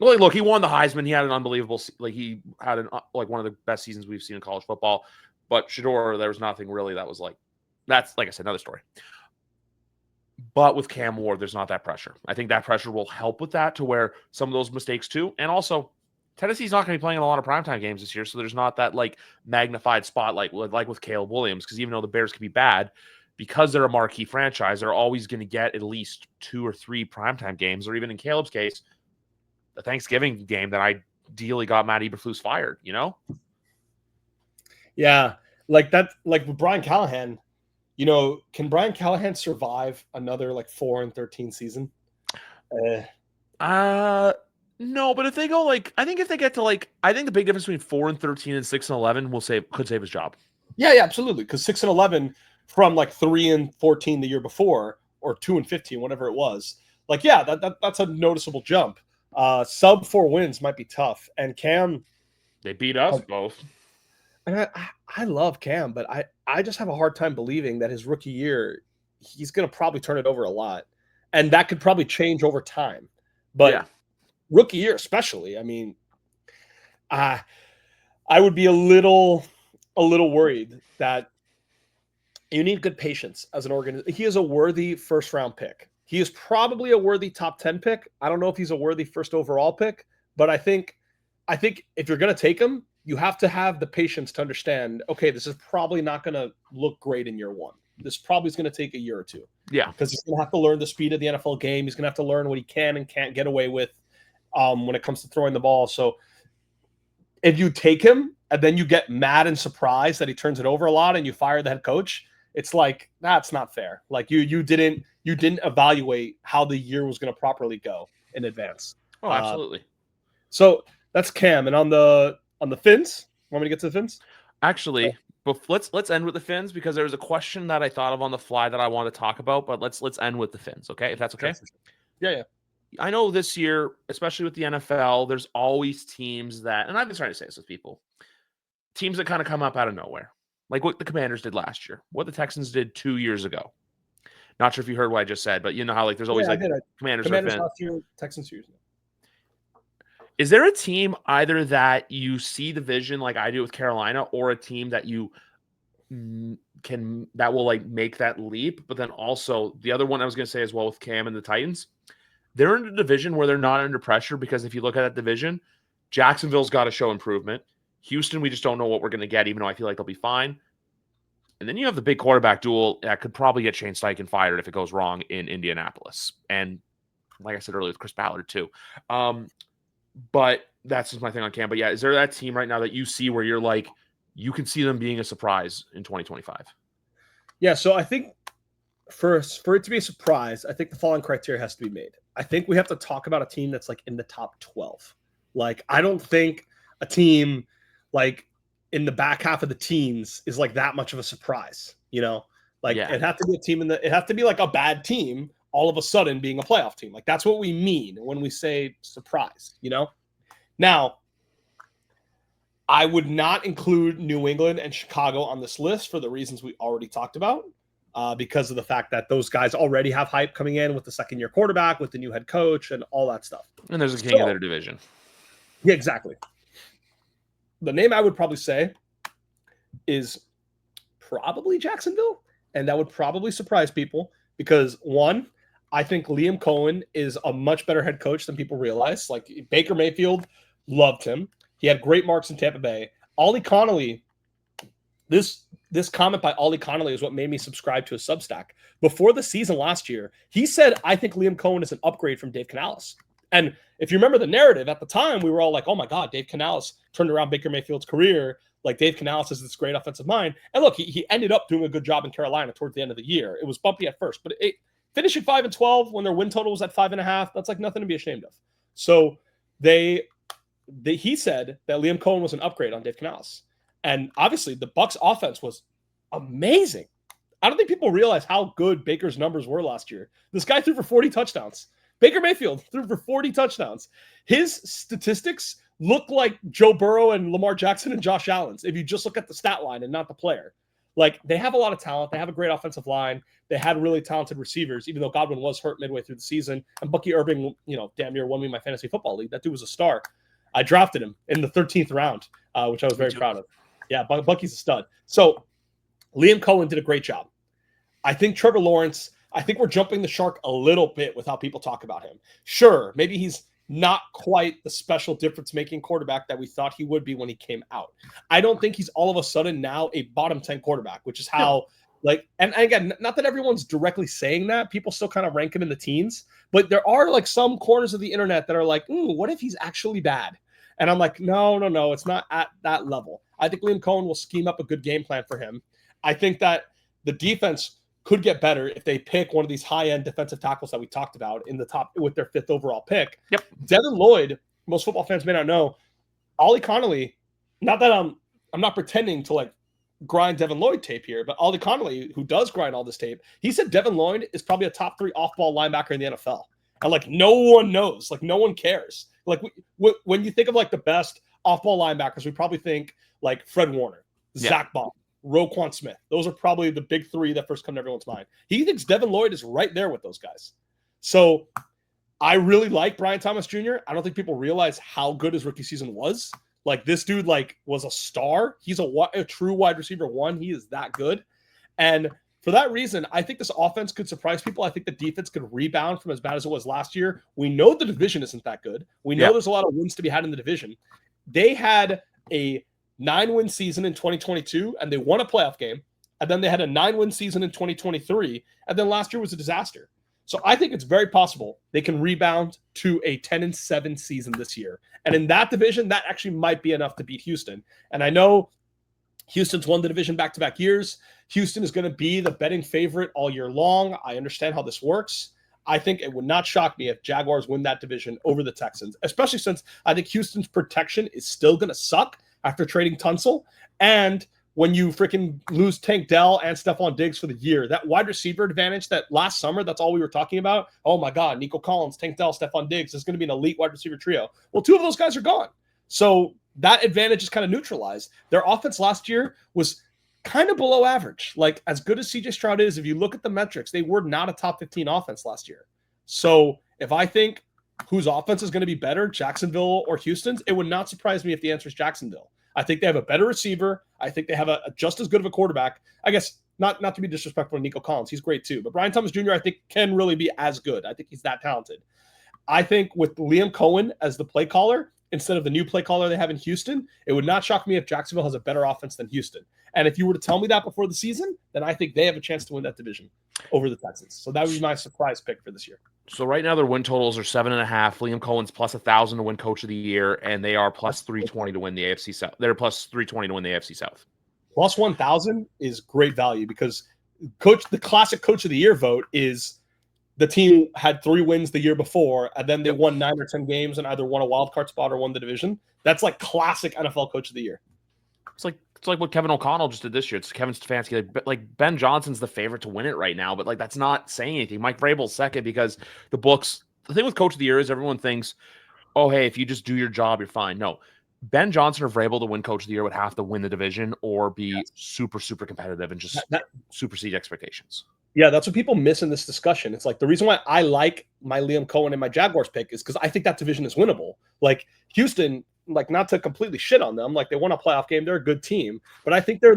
look, he won the Heisman. He had an unbelievable, he had one of the best seasons we've seen in college football. But Shedeur, there was nothing really that was like, that's, like I said, another story. But with Cam Ward, there's not that pressure. I think that pressure will help with that, to where some of those mistakes too. And also, Tennessee's not going to be playing in a lot of primetime games this year, so there's not that like magnified spotlight like with Caleb Williams, because even though the Bears can be bad, because they're a marquee franchise, they're always going to get at least 2 or 3 primetime games, or even in Caleb's case, the Thanksgiving game that ideally got Matt Eberflus fired, Yeah, like that, like with Brian Callahan, can Brian Callahan survive another like 4-13 season? No, but if they go like, I think if they get to like, I think the big difference between 4-13 and 6-11 could save his job. Yeah, absolutely. Because 6-11 from like 3-14 the year before, or 2-15, whatever it was. Like, yeah, that's a noticeable jump. Sub 4 wins might be tough, and Cam, they beat us both. And I love Cam, but I just have a hard time believing that his rookie year, he's going to probably turn it over a lot. And that could probably change over time. But yeah, rookie year especially, I mean, I would be a little worried that you need good patience as an organization. He is a worthy first-round pick. He is probably a worthy top 10 pick. I don't know if he's a worthy first overall pick, but I think if you're going to take him, you have to have the patience to understand, okay, this is probably not going to look great in year 1. This probably is going to take a year or 2. Yeah. Because he's going to have to learn the speed of the NFL game. He's going to have to learn what he can and can't get away with when it comes to throwing the ball. So if you take him and then you get mad and surprised that he turns it over a lot and you fire the head coach, it's like, that's not fair. Like you didn't evaluate how the year was going to properly go in advance. Oh, absolutely. So that's Cam. And on the Fins, want me to get to the Fins? Actually, but let's end with the Fins, because there was a question that I thought of on the fly that I want to talk about, but let's end with the Fins, okay? If that's okay? Yeah. I know this year, especially with the NFL, there's always teams that, and I've been trying to say this with people, teams that kind of come up out of nowhere, like what the Commanders did last year, what the Texans did 2 years ago. Not sure if you heard what I just said, but you know how like there's always Commanders last year, Texans 2 years ago. Is there a team either that you see the vision like I do with Carolina, or a team that you that will like make that leap? But then also the other one I was going to say as well with Cam and the Titans, they're in a division where they're not under pressure, because if you look at that division, Jacksonville's got to show improvement. Houston, we just don't know what we're going to get, even though I feel like they'll be fine. And then you have the big quarterback duel that could probably get Shane Steichen fired if it goes wrong in Indianapolis. And like I said earlier, with Chris Ballard too. But that's just my thing on Cam. But yeah, is there that team right now that you see where you're like, you can see them being a surprise in 2025? Yeah, so I think for it to be a surprise, I think the following criteria has to be made. I think we have to talk about a team that's like in the top 12. Like, I don't think a team like in the back half of the teens is like that much of a surprise, you know? Like it had to be a team it have to be like a bad team all of a sudden being a playoff team. Like that's what we mean when we say surprise, you know? Now, I would not include New England and Chicago on this list for the reasons we already talked about, because of the fact that those guys already have hype coming in with the second-year quarterback, with the new head coach, and all that stuff. And there's a king of their division. Yeah, exactly. The name I would probably say is probably Jacksonville, and that would probably surprise people because, one, I think Liam Cohen is a much better head coach than people realize. Like, Baker Mayfield loved him. He had great marks in Tampa Bay. Ollie Connolly, this comment by Ollie Connolly is what made me subscribe to a Substack. Before the season last year, he said, I think Liam Cohen is an upgrade from Dave Canales. And if you remember the narrative at the time, we were all like, oh my God, Dave Canales turned around Baker Mayfield's career. Like, Dave Canales is this great offensive mind. And look, he ended up doing a good job in Carolina towards the end of the year. It was bumpy at first, but finishing 5-12 when their win total was at 5.5, that's like nothing to be ashamed of. So he said that Liam Cohen was an upgrade on Dave Canales. And obviously the Bucs offense was amazing. I don't think people realize how good Baker's numbers were last year. This guy threw for 40 touchdowns. Baker Mayfield threw for 40 touchdowns. His statistics look like Joe Burrow and Lamar Jackson and Josh Allen's if you just look at the stat line and not the player. Like, they have a lot of talent. They have a great offensive line. They had really talented receivers, even though Godwin was hurt midway through the season. And Bucky Irving, damn near won me my fantasy football league. That dude was a star. I drafted him in the 13th round, which I was very proud of. Yeah, Bucky's a stud. So Liam Cohen did a great job. I think Trevor Lawrence, I think we're jumping the shark a little bit with how people talk about him. Sure, maybe he's not quite the special difference-making quarterback that we thought he would be when he came out. I don't think he's all of a sudden now a bottom 10 quarterback, which is how, and again, not that everyone's directly saying that. People still kind of rank him in the teens. But there are like some corners of the internet that are like, what if he's actually bad? And I'm like, no, it's not at that level. I think Liam Cohen will scheme up a good game plan for him. I think that the defense could get better if they pick one of these high-end defensive tackles that we talked about in the top with their 5th overall pick. Yep. Devin Lloyd, most football fans may not know, Ollie Connolly, not that I'm not pretending to like grind Devin Lloyd tape here, but Ollie Connolly, who does grind all this tape, he said Devin Lloyd is probably a top 3 off-ball linebacker in the NFL. And like, no one knows, like no one cares. Like when you think of like the best off-ball linebackers, we probably think like Fred Warner, Zach Baum, Roquan Smith. Those are probably the big 3 that first come to everyone's mind. He thinks Devin Lloyd is right there with those guys. So I really like Brian Thomas Jr. I don't think people realize how good his rookie season was. Like, this dude like was a star. He's a true wide receiver 1. He is that good. And for that reason, I think this offense could surprise people. I think the defense could rebound from as bad as it was last year. We know the division isn't that good. We know there's a lot of wins to be had in the division. They had a 9-win season in 2022, and they won a playoff game. And then they had a 9-win season in 2023, and then last year was a disaster. So I think it's very possible they can rebound to a 10-7 season this year. And in that division, that actually might be enough to beat Houston. And I know Houston's won the division back-to-back years. Houston is going to be the betting favorite all year long. I understand how this works. I think it would not shock me if Jaguars win that division over the Texans, especially since I think Houston's protection is still going to suck after trading Tunsil. And when you freaking lose Tank Dell and Stephon Diggs for the year, that wide receiver advantage that last summer, that's all we were talking about. Oh my God, Nico Collins, Tank Dell, Stephon Diggs is going to be an elite wide receiver trio. Well, 2 of those guys are gone. So that advantage is kind of neutralized. Their offense last year was kind of below average. Like, as good as CJ Stroud is, if you look at the metrics, they were not a top 15 offense last year. So if I think whose offense is going to be better, Jacksonville or Houston's, it would not surprise me if the answer is Jacksonville. I think they have a better receiver. I think they have a just as good of a quarterback. I guess not to be disrespectful to Nico Collins. He's great too. But Brian Thomas Jr., I think, can really be as good. I think he's that talented. I think with Liam Cohen as the play caller, instead of the new play caller they have in Houston, it would not shock me if Jacksonville has a better offense than Houston. And if you were to tell me that before the season, then I think they have a chance to win that division over the Texans. So that would be my surprise pick for this year. So right now their win totals are 7.5. Liam Cohen's plus 1,000 to win Coach of the Year, and they are plus 320 to win the AFC South. They're plus 320 to win the AFC South. Plus 1,000 is great value because the classic Coach of the Year vote is the team had 3 wins the year before, and then they won 9 or 10 games and either won a wild card spot or won the division. That's like classic NFL Coach of the Year. It's like what Kevin O'Connell just did this year. It's Kevin Stefanski. Like Ben Johnson's the favorite to win it right now, but like that's not saying anything. Mike Vrabel's second because the thing with Coach of the Year is everyone thinks, oh, hey, if you just do your job, you're fine. No. Ben Johnson or Vrabel to win Coach of the Year would have to win the division or be super, super competitive and just supersede expectations. Yeah, that's what people miss in this discussion. It's like the reason why I like my Liam Cohen and my Jaguars pick is because I think that division is winnable. Like Houston, like not to completely shit on them, like they won a playoff game, they're a good team, but I think they're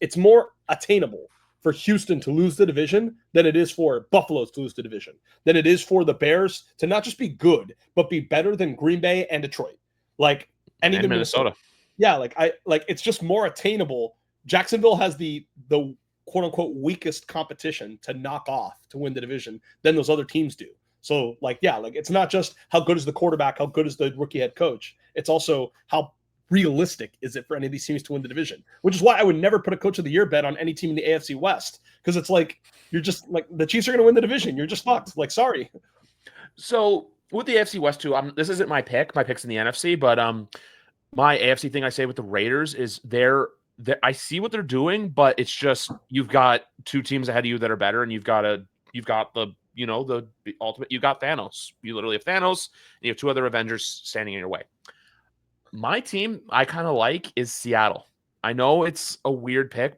it's more attainable for Houston to lose the division than it is for Buffalo's to lose the division, than it is for the Bears to not just be good, but be better than Green Bay and Detroit. Like and even Minnesota. Yeah, it's just more attainable. Jacksonville has the quote unquote weakest competition to knock off to win the division than those other teams do. So it's not just how good is the quarterback, how good is the rookie head coach. It's also how realistic is it for any of these teams to win the division, which is why I would never put a Coach of the Year bet on any team in the AFC West. Because it's like, you're just like the Chiefs are going to win the division. You're just fucked. Like, sorry. So with the AFC West too, this isn't my pick. My pick's in the NFC, but my AFC thing I say with the Raiders is I see what they're doing, but it's just you've got 2 teams ahead of you that are better, and you've got the ultimate. You got Thanos. You literally have Thanos, and you have 2 other Avengers standing in your way. My team I kind of like is Seattle. I know it's a weird pick,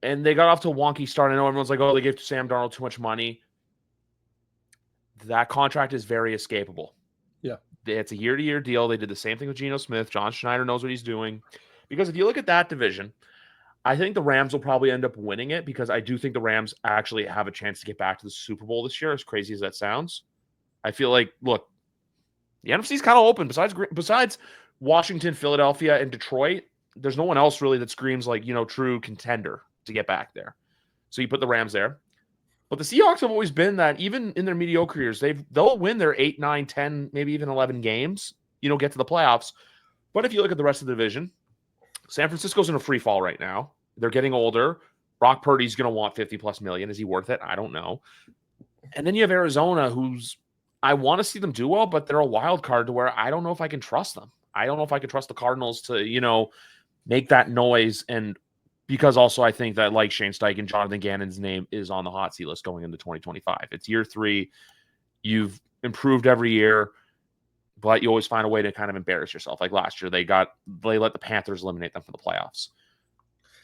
and they got off to a wonky start. I know everyone's like, oh, they gave Sam Darnold too much money. That contract is very escapable. Yeah. It's a year-to-year deal. They did the same thing with Geno Smith. John Schneider knows what he's doing. Because if you look at that division, I think the Rams will probably end up winning it because I do think the Rams actually have a chance to get back to the Super Bowl this year, as crazy as that sounds. I feel like, look, the NFC's kind of open. Besides Washington, Philadelphia, and Detroit, there's no one else really that screams like, true contender to get back there. So you put the Rams there. But the Seahawks have always been that, even in their mediocre years, they'll win their 8, 9, 10, maybe even 11 games, get to the playoffs. But if you look at the rest of the division, San Francisco's in a free fall right now. They're getting older. Brock Purdy's going to want 50+ million. Is he worth it? I don't know. And then you have Arizona, I want to see them do well, but they're a wild card to where I don't know if I can trust them. I don't know if I can trust the Cardinals to, make that noise. And because also I think that like Shane Steichen, Jonathan Gannon's name is on the hot seat list going into 2025. It's year 3. You've improved every year, but you always find a way to kind of embarrass yourself. Like last year, they let the Panthers eliminate them from the playoffs.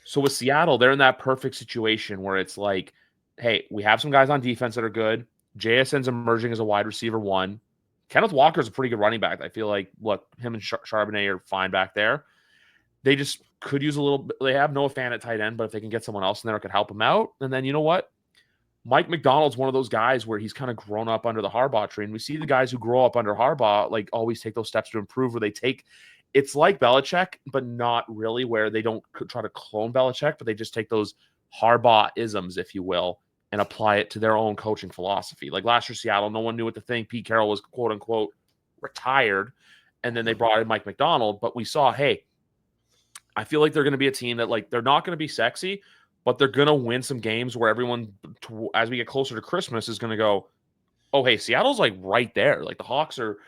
So with Seattle, they're in that perfect situation where it's like, hey, we have some guys on defense that are good. JSN's emerging as a wide receiver 1. Kenneth Walker's a pretty good running back. I feel like, look, him and Charbonnet are fine back there. They just could use a little bit. They have Noah Fant at tight end, but if they can get someone else in there, it could help them out. And then you know what? Mike McDonald's one of those guys where he's kind of grown up under the Harbaugh tree. And we see the guys who grow up under Harbaugh, like always take those steps to improve, where it's like Belichick, but not really, where they don't try to clone Belichick, but they just take those Harbaugh-isms, if you will, and apply it to their own coaching philosophy. Like last year, Seattle, no one knew what to think. Pete Carroll was quote unquote retired. And then they brought in Mike McDonald, but we saw, hey, I feel like they're going to be a team that they're not going to be sexy, but they're going to win some games where everyone, as we get closer to Christmas, is going to go, oh, hey, Seattle's right there. Like the Hawks are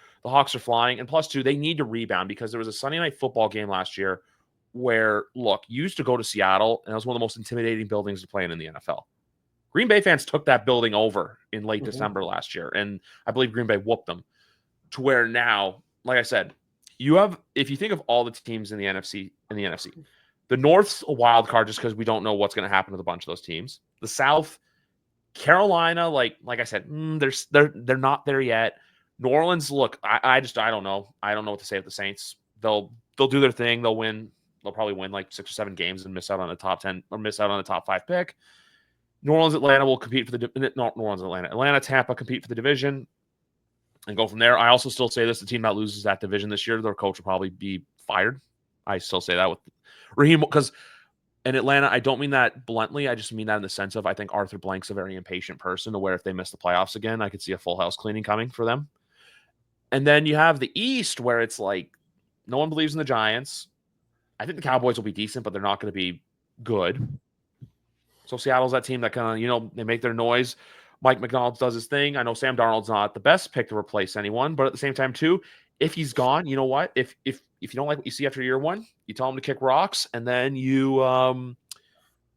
flying. And plus 2, they need to rebound because there was a Sunday night football game last year where, look, you used to go to Seattle and it was one of the most intimidating buildings to play in the NFL. Green Bay fans took that building over in late December last year. And I believe Green Bay whooped them to where now, like I said, if you think of all the teams in the NFC, the North's a wild card just because we don't know what's going to happen with a bunch of those teams. The South, Carolina, like I said, they're not there yet. New Orleans, look, I don't know. I don't know what to say with the Saints. They'll do their thing. They'll win. They'll probably win 6 or 7 games and miss out on the top 10 or miss out on the top 5 pick. New Orleans, Atlanta will compete for Atlanta, Tampa compete for the division. and go from there. I also still say this: the team that loses that division this year, their coach will probably be fired. I still say that with Raheem, because in Atlanta, I don't mean that bluntly. I just mean that in the sense of I think Arthur Blank's a very impatient person, to where if they miss the playoffs again, I could see a full house cleaning coming for them. And then you have the East, where it's like no one believes in the Giants. I think the Cowboys will be decent, but they're not going to be good. So Seattle's that team that kind of, they make their noise. Mike McDonald does his thing. I know Sam Darnold's not the best pick to replace anyone, but at the same time, too, if he's gone, you know what? If you don't like what you see after year one, you tell him to kick rocks, and then you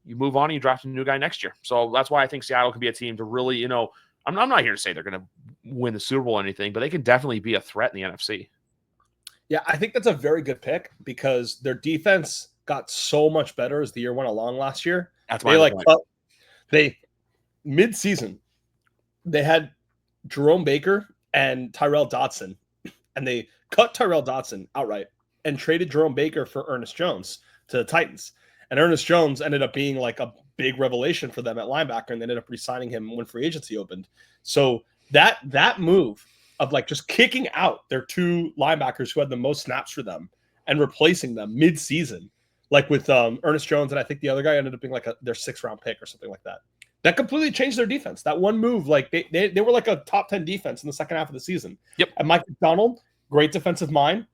move on and you draft a new guy next year. So that's why I think Seattle can be a team to really, I'm not here to say they're going to win the Super Bowl or anything, but they can definitely be a threat in the NFC. Yeah, I think that's a very good pick, because their defense got so much better as the year went along last year. That's my point. They mid-season, they had Jerome Baker and Tyrell Dodson, and they cut Tyrell Dodson outright and traded Jerome Baker for Ernest Jones to the Titans. And Ernest Jones ended up being like a big revelation for them at linebacker, and they ended up re-signing him when free agency opened. So that move of like just kicking out their two linebackers who had the most snaps for them and replacing them mid-season, like with Ernest Jones, and I think the other guy ended up being like their 6th-round pick or something like that. That completely changed their defense. That one move, like they were like a top 10 defense in the second half of the season. Yep. And Mike McDonald, great defensive mind.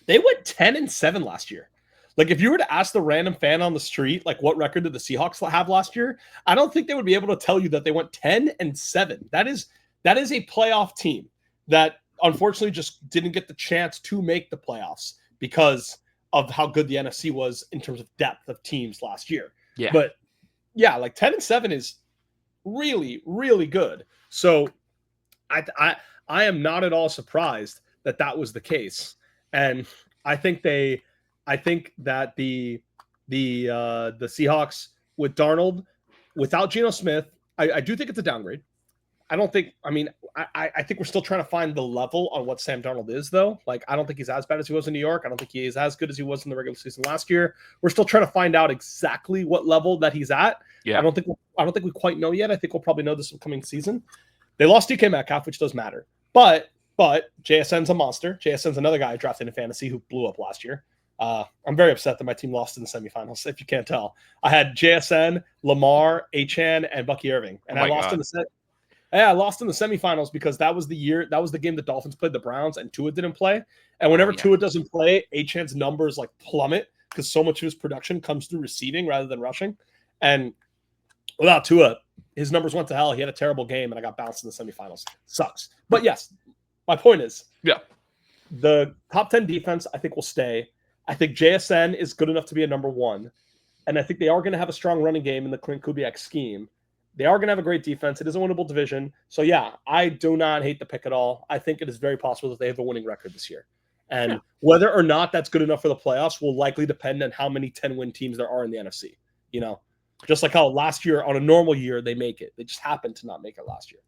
They went 10-7 last year. Like, if you were to ask the random fan on the street, like, what record did the Seahawks have last year? I don't think they would be able to tell you that they went 10-7. That is a playoff team that unfortunately just didn't get the chance to make the playoffs because of how good the NFC was in terms of depth of teams last year. Yeah. But yeah, like 10-7 is really, really good. So I am not at all surprised that was the case. And I think that the Seahawks with Darnold, without Geno Smith, I do think it's a downgrade. I think we're still trying to find the level on what Sam Darnold is, though. Like, I don't think he's as bad as he was in New York. I don't think he is as good as he was in the regular season last year. We're still trying to find out exactly what level that he's at. Yeah. I don't think we quite know yet. I think we'll probably know this upcoming season. They lost DK Metcalf, which does matter. But JSN's a monster. JSN's another guy I drafted in fantasy who blew up last year. I'm very upset that my team lost in the semifinals, if you can't tell. I had JSN, Lamar, Achane, and Bucky Irving. And I lost in the semifinals because that was the game the Dolphins played the Browns and Tua didn't play. And whenever Tua doesn't play, Achane's numbers like plummet because so much of his production comes through receiving rather than rushing. And without Tua, his numbers went to hell. He had a terrible game and I got bounced in the semifinals. Sucks. But yes, my point is, the top 10 defense I think will stay. I think JSN is good enough to be a number one. And I think they are going to have a strong running game in the Clint Kubiak scheme. They are going to have a great defense. It is a winnable division. So, yeah, I do not hate the pick at all. I think it is very possible that they have a winning record this year. And whether or not that's good enough for the playoffs will likely depend on how many 10-win teams there are in the NFC. Just like how last year on a normal year they make it. They just happened to not make it last year.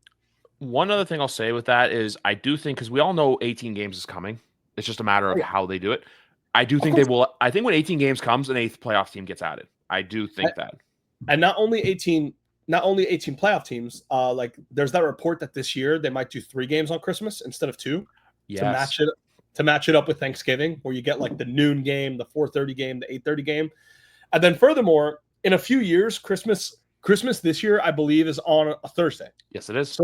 One other thing I'll say with that is I do think, because we all know 18 games is coming. It's just a matter of how they do it. I do think they will. I think when 18 games comes, an 8th playoff team gets added. I do think that. And not only 18 playoff teams, like there's that report that this year they might do 3 games on Christmas instead of 2 to match it up with Thanksgiving, where you get like the noon game, the 4:30 game, the 8:30 game. And then furthermore, in a few years, Christmas this year, I believe, is on a Thursday. Yes, it is.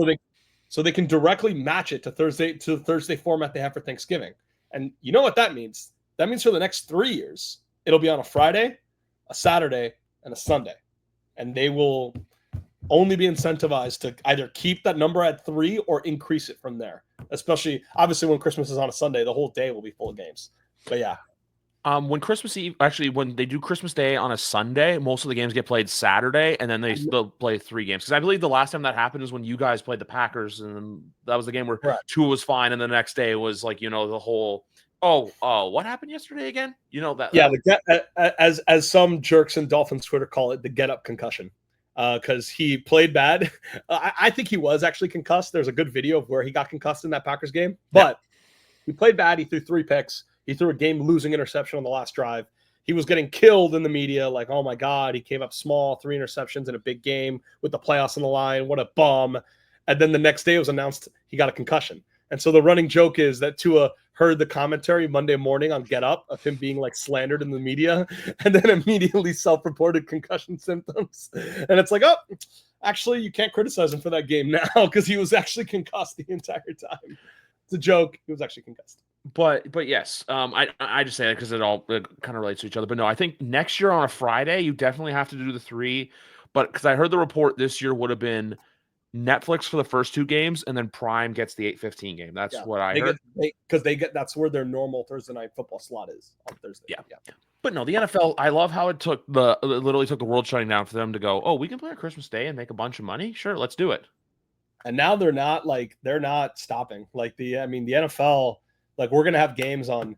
So they can directly match it to the Thursday format they have for Thanksgiving. And you know what that means? That means for the next 3 years, it'll be on a Friday, a Saturday, and a Sunday. And they will only be incentivized to either keep that number at 3 or increase it from there. Especially, obviously, when Christmas is on a Sunday, the whole day will be full of games. But yeah. When Christmas Eve, actually, when they do Christmas Day on a Sunday, most of the games get played Saturday, and then they'll play 3 games. Because I believe the last time that happened is when you guys played the Packers, and that was the game where Tua was fine, and the next day was like, the whole... Oh, what happened yesterday again? That. Yeah, as some jerks in Dolphins Twitter call it, the get-up concussion, because he played bad. I think he was actually concussed. There's a good video of where he got concussed in that Packers game, but he played bad. He threw 3 picks. He threw a game-losing interception on the last drive. He was getting killed in the media, like, oh my God, he came up small, 3 interceptions in a big game with the playoffs on the line. What a bum. And then the next day it was announced he got a concussion. And so the running joke is that Tua heard the commentary Monday morning on Get Up of him being like slandered in the media and then immediately self-reported concussion symptoms. And it's like, oh, actually, you can't criticize him for that game now because he was actually concussed the entire time. It's a joke. He was actually concussed. But yes, I just say that because it kind of relates to each other. But no, I think next year on a Friday, you definitely have to do the 3. But because I heard the report this year would have been Netflix for the first 2 games, and then Prime gets the 8:15 game. That's what I heard. Because that's where their normal Thursday night football slot is on Thursday. Yeah. But no, the NFL, I love how it literally took the world shutting down for them to go, oh, we can play on Christmas Day and make a bunch of money? Sure, let's do it. And now they're not stopping. Like the NFL, like we're gonna have games on,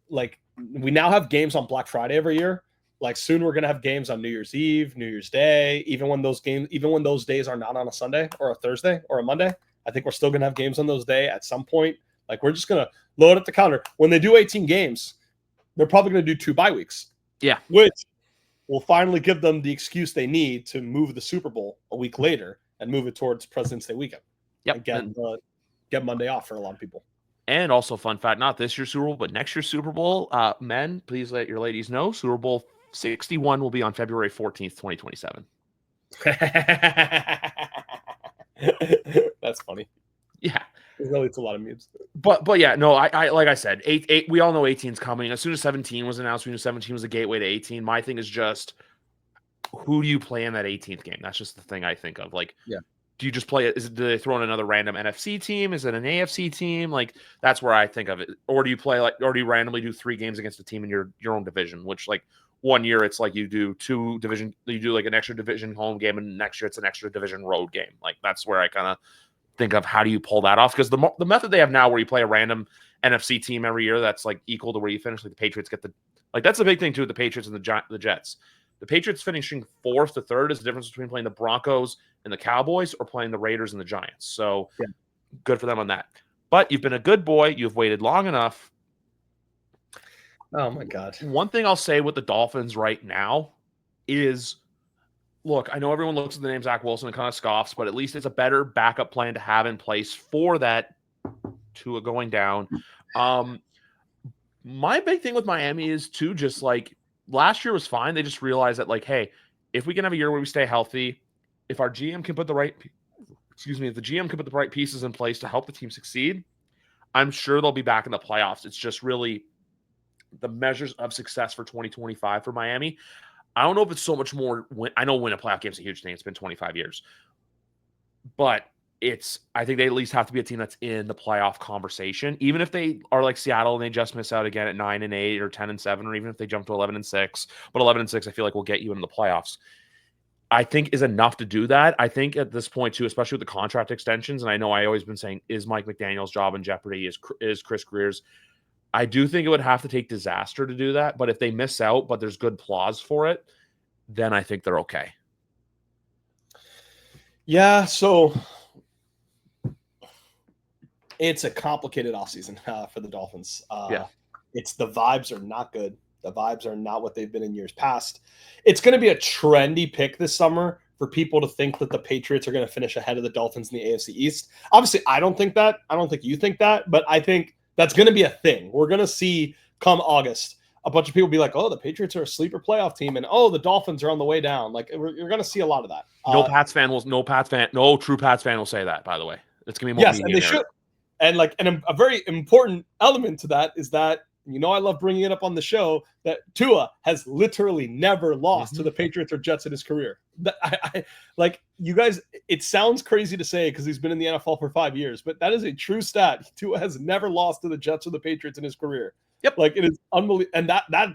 like we now have games on Black Friday every year. Like soon we're gonna have games on New Year's Eve, New Year's Day, even when those days are not on a Sunday or a Thursday or a Monday. I think we're still gonna have games on those days at some point. Like we're just gonna load up the calendar. When they do 18 games, they're probably gonna do 2 bye weeks. Yeah. Which will finally give them the excuse they need to move the Super Bowl a week later and move it towards President's Day weekend. Yep. And get Monday off for a lot of people. And also, fun fact, not this year's Super Bowl, but next year's Super Bowl. Men, please let your ladies know, Super Bowl 61 will be on February 14th, 2027. That's funny. Yeah. It's a lot of memes. But yeah, no, I like I said, 8 we all know 18's coming. As soon as 17 was announced, we knew 17 was a gateway to 18. My thing is just, who do you play in that 18th game? That's just the thing I think of. Like, yeah. Do you just play it? Do they throw in another random NFC team? Is it an AFC team? Like, that's where I think of it. Or do you randomly do 3 games against a team in your own division? Which, like, one year it's like you do you do like an extra division home game, and next year it's an extra division road game. Like, that's where I kind of think of how do you pull that off? Because the method they have now, where you play a random NFC team every year, that's like equal to where you finish. Like the Patriots get that's a big thing too with the Patriots and the Jets. The Patriots finishing 4th to 3rd is the difference between playing the Broncos and the Cowboys or playing the Raiders and the Giants. So good for them on that. But you've been a good boy. You've waited long enough. Oh, my God. One thing I'll say with the Dolphins right now is, look, I know everyone looks at the name Zach Wilson and kind of scoffs, but at least it's a better backup plan to have in place for that Tua going down. My big thing with Miami is, too, just like, last year was fine. They just realized that, like, hey, if we can have a year where we stay healthy, if our GM can put the right pieces in place to help the team succeed, I'm sure they'll be back in the playoffs. It's just really the measures of success for 2025 for Miami. I don't know if it's so much more I know winning a playoff game is a huge thing. It's been 25 years. But I think they at least have to be a team that's in the playoff conversation, even if they are like Seattle and they just miss out again at 9-8 or 10-7, or even if they jump to 11-6. But 11-6, I feel like will get you into the playoffs. I think is enough to do that. I think at this point too, especially with the contract extensions, and I know I always been saying, is Mike McDaniel's job in jeopardy? Is Chris Greer's? I do think it would have to take disaster to do that. But if they miss out, but there's good applause for it, then I think they're okay. Yeah. So it's a complicated offseason for the Dolphins. It's the vibes are not good. The vibes are not what they've been in years past. It's going to be a trendy pick this summer for people to think that the Patriots are going to finish ahead of the Dolphins in the AFC East. Obviously, I don't think that. I don't think you think that, but I think that's going to be a thing. We're going to see come August a bunch of people be like, oh, the Patriots are a sleeper playoff team, and oh, the Dolphins are on the way down. Like, you're going to see a lot of that. No true Pats fan will say that, by the way. It's going to be more. Yes, and they should. And a very important element to that is that, I love bringing it up on the show, that Tua has literally never lost to the Patriots or Jets in his career. You guys, it sounds crazy to say because he's been in the NFL for 5 years, but that is a true stat. Tua has never lost to the Jets or the Patriots in his career. Yep. Like, it is unbelievable. And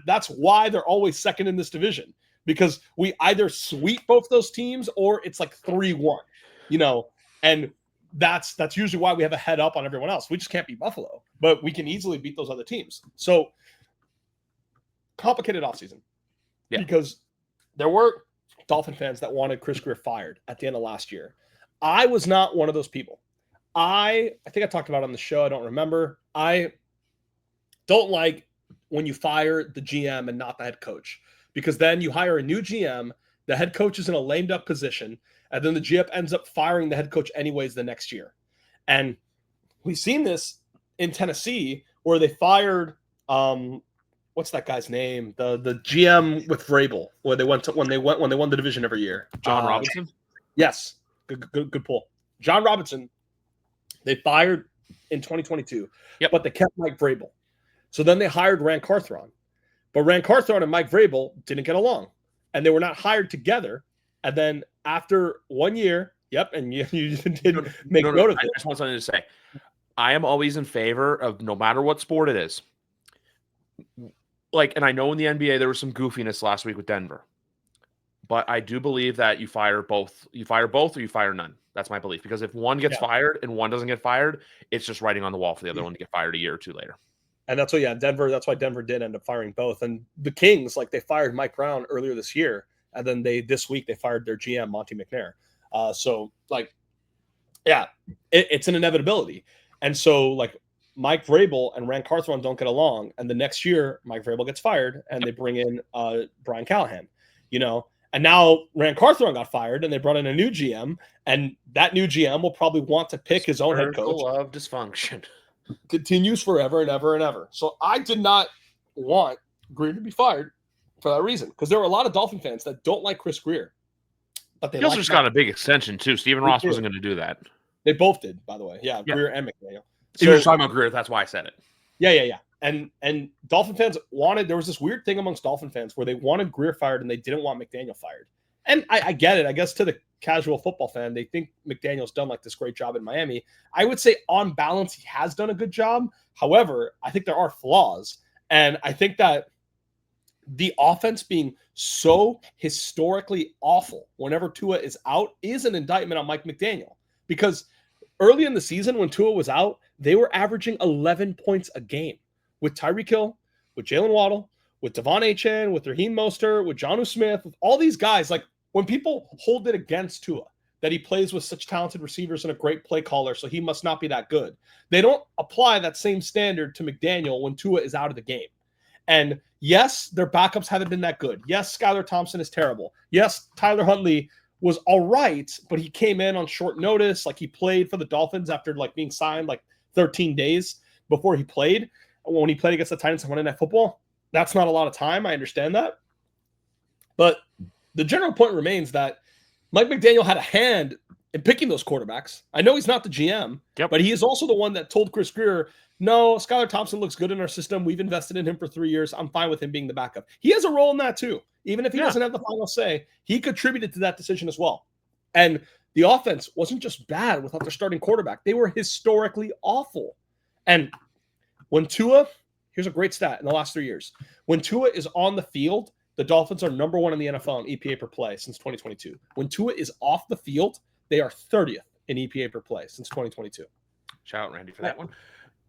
that's why they're always second in this division, because we either sweep both those teams or it's like 3-1, and that's usually why we have a head up on everyone else. We just can't beat Buffalo, but we can easily beat those other teams. So complicated offseason. Yeah. Because there were Dolphin fans that wanted Chris Greer fired at the end of last year. I was not one of those people. I think I talked about it on the show. I don't remember. I don't like when you fire the GM and not the head coach, because then you hire a new GM, the head coach is in a lamed up position, and then the GM ends up firing the head coach anyways the next year. And we've seen this in Tennessee where they fired what's that guy's name? The GM with Vrabel, where they went when they won the division every year. John Robinson. Yes, good pull. John Robinson. They fired in 2022, but they kept Mike Vrabel. So then they hired Rand Carthon, but Rand Carthon and Mike Vrabel didn't get along, and they were not hired together. And then after 1 year, and you didn't make note of it. I just want something to say. I am always in favor of, no matter what sport it is. Like, and I know in the NBA there was some goofiness last week with Denver, but I do believe that you fire both. You fire both, or you fire none. That's my belief. Because if one gets fired and one doesn't get fired, it's just writing on the wall for the other one to get fired a year or two later. And that's what, Denver. That's why Denver did end up firing both. And the Kings, like, they fired Mike Brown earlier this year, and then this week they fired their GM Monty McNair. So, like, it's an inevitability. And so, like, Mike Vrabel and Rand Carthon don't get along, and the next year Mike Vrabel gets fired, and they bring in Brian Callahan, and now Rand Carthon got fired, and they brought in a new GM, and that new GM will probably want to pick his own head coach. Of dysfunction continues forever and ever and ever. So I did not want Greer to be fired for that reason, because there were a lot of Dolphin fans that don't like Chris Greer, but they also just got a big extension too. Stephen Ross wasn't going to do that. They both did, by the way. Yeah, Greer and McDaniel. So, you were talking about Greer. That's why I said it. Yeah. And Dolphin fans there was this weird thing amongst Dolphin fans where they wanted Greer fired and they didn't want McDaniel fired. And I get it. I guess to the casual football fan, they think McDaniel's done like this great job in Miami. I would say on balance, he has done a good job. However, I think there are flaws. And I think that the offense being so historically awful whenever Tua is out is an indictment on Mike McDaniel. Because early in the season when Tua was out, they were averaging 11 points a game with Tyreek Hill, with Jalen Waddle, with Devon Achane, with Raheem Mostert, with Jonnu Smith, with all these guys. Like, when people hold it against Tua that he plays with such talented receivers and a great play caller, so he must not be that good, they don't apply that same standard to McDaniel when Tua is out of the game. And yes, their backups haven't been that good. Yes, Skylar Thompson is terrible. Yes, Tyler Huntley was all right, but he came in on short notice. Like, he played for the Dolphins after like being signed like 13 days before he played. When he played against the Titans on Monday Night Football, that's not a lot of time. I understand that. But the general point remains that Mike McDaniel had a hand in picking those quarterbacks. I know he's not the GM, but he is also the one that told Chris Greer, no, Skylar Thompson looks good in our system. We've invested in him for 3 years. I'm fine with him being the backup. He has a role in that too. Even if he doesn't have the final say, he contributed to that decision as well. And the offense wasn't just bad without their starting quarterback. They were historically awful. And when Tua, here's a great stat in the last 3 years. When Tua is on the field, the Dolphins are number one in the NFL in EPA per play since 2022. When Tua is off the field, they are 30th in EPA per play since 2022. Shout out Randy for that one.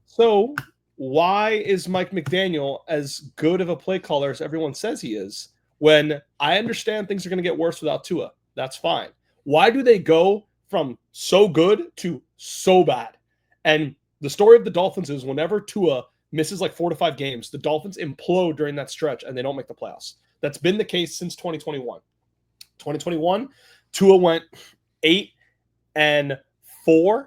So why is Mike McDaniel as good of a play caller as everyone says he is, when I understand things are going to get worse without Tua? That's fine. Why do they go from so good to so bad? And the story of the Dolphins is whenever Tua misses like 4 to 5 games, the Dolphins implode during that stretch and they don't make the playoffs. That's been the case since 2021. 2021, Tua went 8-4, 8-4,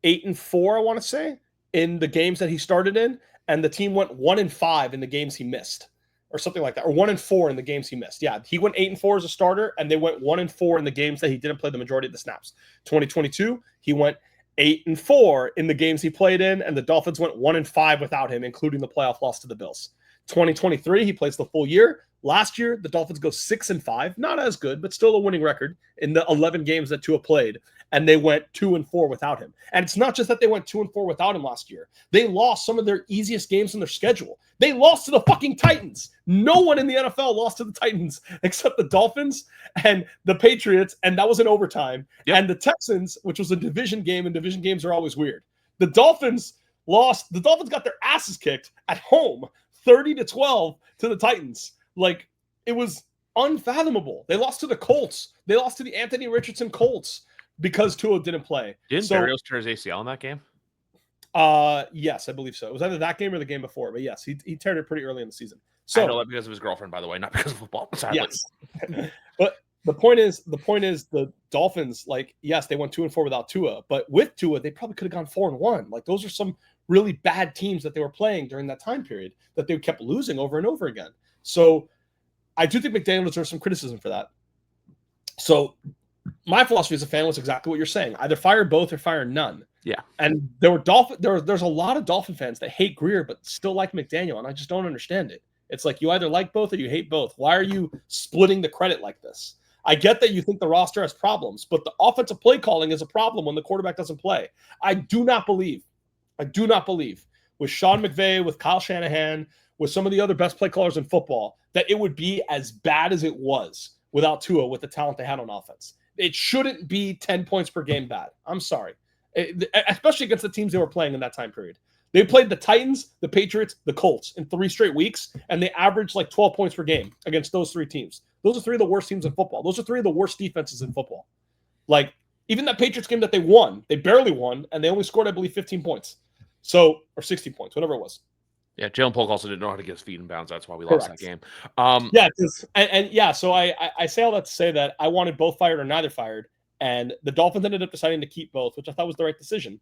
I want to say, in the games that he started in, and the team went 1-5 in the games he missed, or something like that, or 1-4 in the games he missed. Yeah, he went 8-4 as a starter, and they went 1-4 in the games that he didn't play the majority of the snaps. 2022, he went 8-4 in the games he played in, and the Dolphins went 1-5 without him, including the playoff loss to the Bills. 2023, he plays the full year. Last year, the Dolphins go 6-5, not as good, but still a winning record in the 11 games that Tua played, and they went 2-4 without him. And it's not just that they went 2-4 without him last year. They lost some of their easiest games in their schedule. They lost to the fucking Titans. No one in the NFL lost to the Titans except the Dolphins and the Patriots, and that was in overtime. And the Texans, which was a division game, and division games are always weird. The Dolphins lost. The Dolphins got their asses kicked at home, 30-12 to the Titans. Like, it was unfathomable. They lost to the Colts. They lost to the Anthony Richardson Colts because Tua didn't play. Didn't Barrios tear his ACL in that game? Yes, I believe so. It was either that game or the game before, but yes, he teared it pretty early in the season. So, I know that because of his girlfriend, by the way, not because of football. Sadly. Yes. But the point is the Dolphins, like, yes, they went 2-4 without Tua, but with Tua, they probably could have gone 4-1. Like, those are some really bad teams that they were playing during that time period that they kept losing over and over again. So I do think McDaniel deserves some criticism for that. So my philosophy as a fan was exactly what you're saying. Either fire both or fire none. Yeah. And there's a lot of Dolphin fans that hate Greer but still like McDaniel, and I just don't understand it. It's like you either like both or you hate both. Why are you splitting the credit like this? I get that you think the roster has problems, but the offensive play calling is a problem when the quarterback doesn't play. I do not believe with Sean McVay, with Kyle Shanahan, with some of the other best play callers in football, that it would be as bad as it was without Tua with the talent they had on offense. It shouldn't be 10 points per game bad. I'm sorry. Especially against the teams they were playing in that time period. They played the Titans, the Patriots, the Colts in 3 straight weeks, and they averaged like 12 points per game against those 3 teams. Those are 3 of the worst teams in football. Those are 3 of the worst defenses in football. Like, even that Patriots game that they won, they barely won, and they only scored, I believe, 15 points. So, or 16 points, whatever it was. Yeah, Jalen Polk also didn't know how to get his feet in bounds. That's why we lost that game. So I say all that to say that I wanted both fired or neither fired, and the Dolphins ended up deciding to keep both, which I thought was the right decision.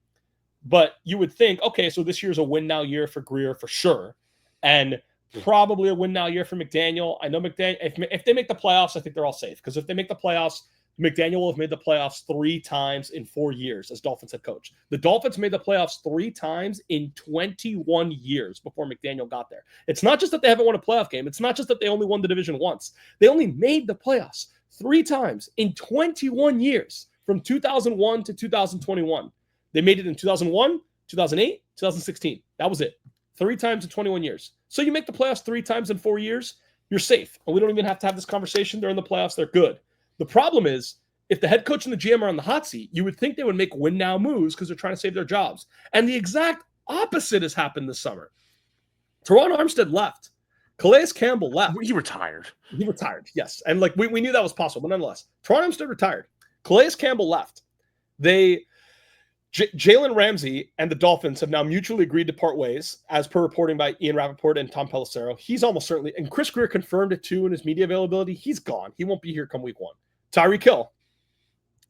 But you would think, okay, so this year's a win now year for Greer for sure, and probably a win now year for McDaniel. I know McDaniel, if they make the playoffs, I think they're all safe, because if they make the playoffs, McDaniel will have made the playoffs 3 times in 4 years as Dolphins head coach. The Dolphins made the playoffs 3 times in 21 years before McDaniel got there. It's not just that they haven't won a playoff game. It's not just that they only won the division once. They only made the playoffs 3 times in 21 years from 2001 to 2021. They made it in 2001, 2008, 2016. That was it. 3 times in 21 years. So you make the playoffs 3 times in 4 years, you're safe. And we don't even have to have this conversation. They're in the playoffs. They're good. The problem is, if the head coach and the GM are on the hot seat, you would think they would make win now moves because they're trying to save their jobs. And the exact opposite has happened this summer. Teron Armstead left. Calais Campbell left. He retired. He retired, yes. And like we knew that was possible, but nonetheless, Teron Armstead retired. Calais Campbell left. Jalen Ramsey and the Dolphins have now mutually agreed to part ways, as per reporting by Ian Rappaport and Tom Pelissero. He's almost certainly, and Chris Greer confirmed it too in his media availability. He's gone. He won't be here come week 1. Tyreek Hill,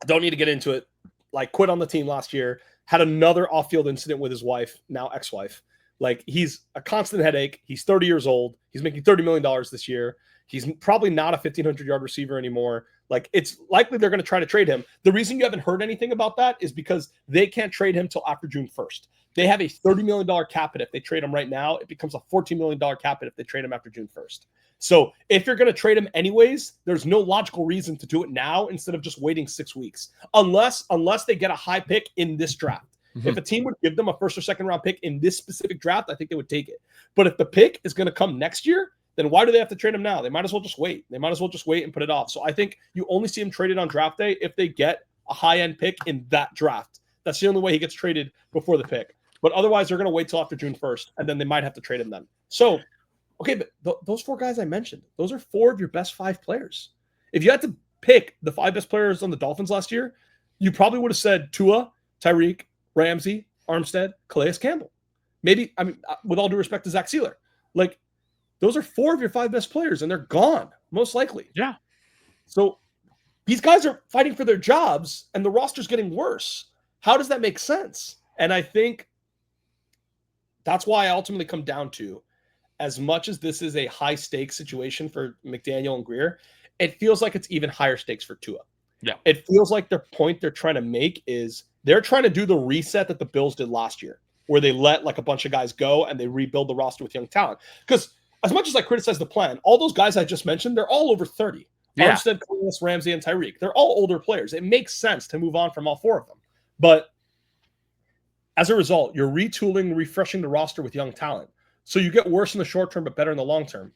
don't need to get into it, like quit on the team last year, had another off-field incident with his wife, now ex-wife. Like, he's a constant headache. He's 30 years old. He's making $30 million this year. He's probably not a 1,500-yard receiver anymore. Like, it's likely they're going to try to trade him. The reason you haven't heard anything about that is because they can't trade him till after June 1st. They have a $30 million cap hit. If they trade him right now, it becomes a $14 million cap hit if they trade him after June 1st. So if you're going to trade him anyways, there's no logical reason to do it now instead of just waiting 6 weeks, unless they get a high pick in this draft. Mm-hmm. If a team would give them a 1st or 2nd round pick in this specific draft, I think they would take it. But if the pick is going to come next year, then why do they have to trade him now? They might as well just wait. They might as well just wait and put it off. So I think you only see him traded on draft day if they get a high-end pick in that draft. That's the only way he gets traded before the pick. But otherwise, they're going to wait till after June 1st, and then they might have to trade him then. So, okay, but those 4 guys I mentioned, those are 4 of your best 5 players. If you had to pick the 5 best players on the Dolphins last year, you probably would have said Tua, Tyreek, Ramsey, Armstead, Calais Campbell. Maybe, I mean, with all due respect to Zach Sealer. Like, those are 4 of your 5 best players, and they're gone, most likely. Yeah. So these guys are fighting for their jobs, and the roster's getting worse. How does that make sense? And I think that's why I ultimately come down to, as much as this is a high-stakes situation for McDaniel and Greer, it feels like it's even higher stakes for Tua. Yeah. It feels like the point they're trying to make is they're trying to do the reset that the Bills did last year, where they let like a bunch of guys go and they rebuild the roster with young talent. Because as much as I criticize the plan, all those guys I just mentioned, they're all over 30. Yeah. Armstead, Calais, Ramsey, and Tyreek. They're all older players. It makes sense to move on from all 4 of them. But as a result, you're retooling, refreshing the roster with young talent. So you get worse in the short term, but better in the long term.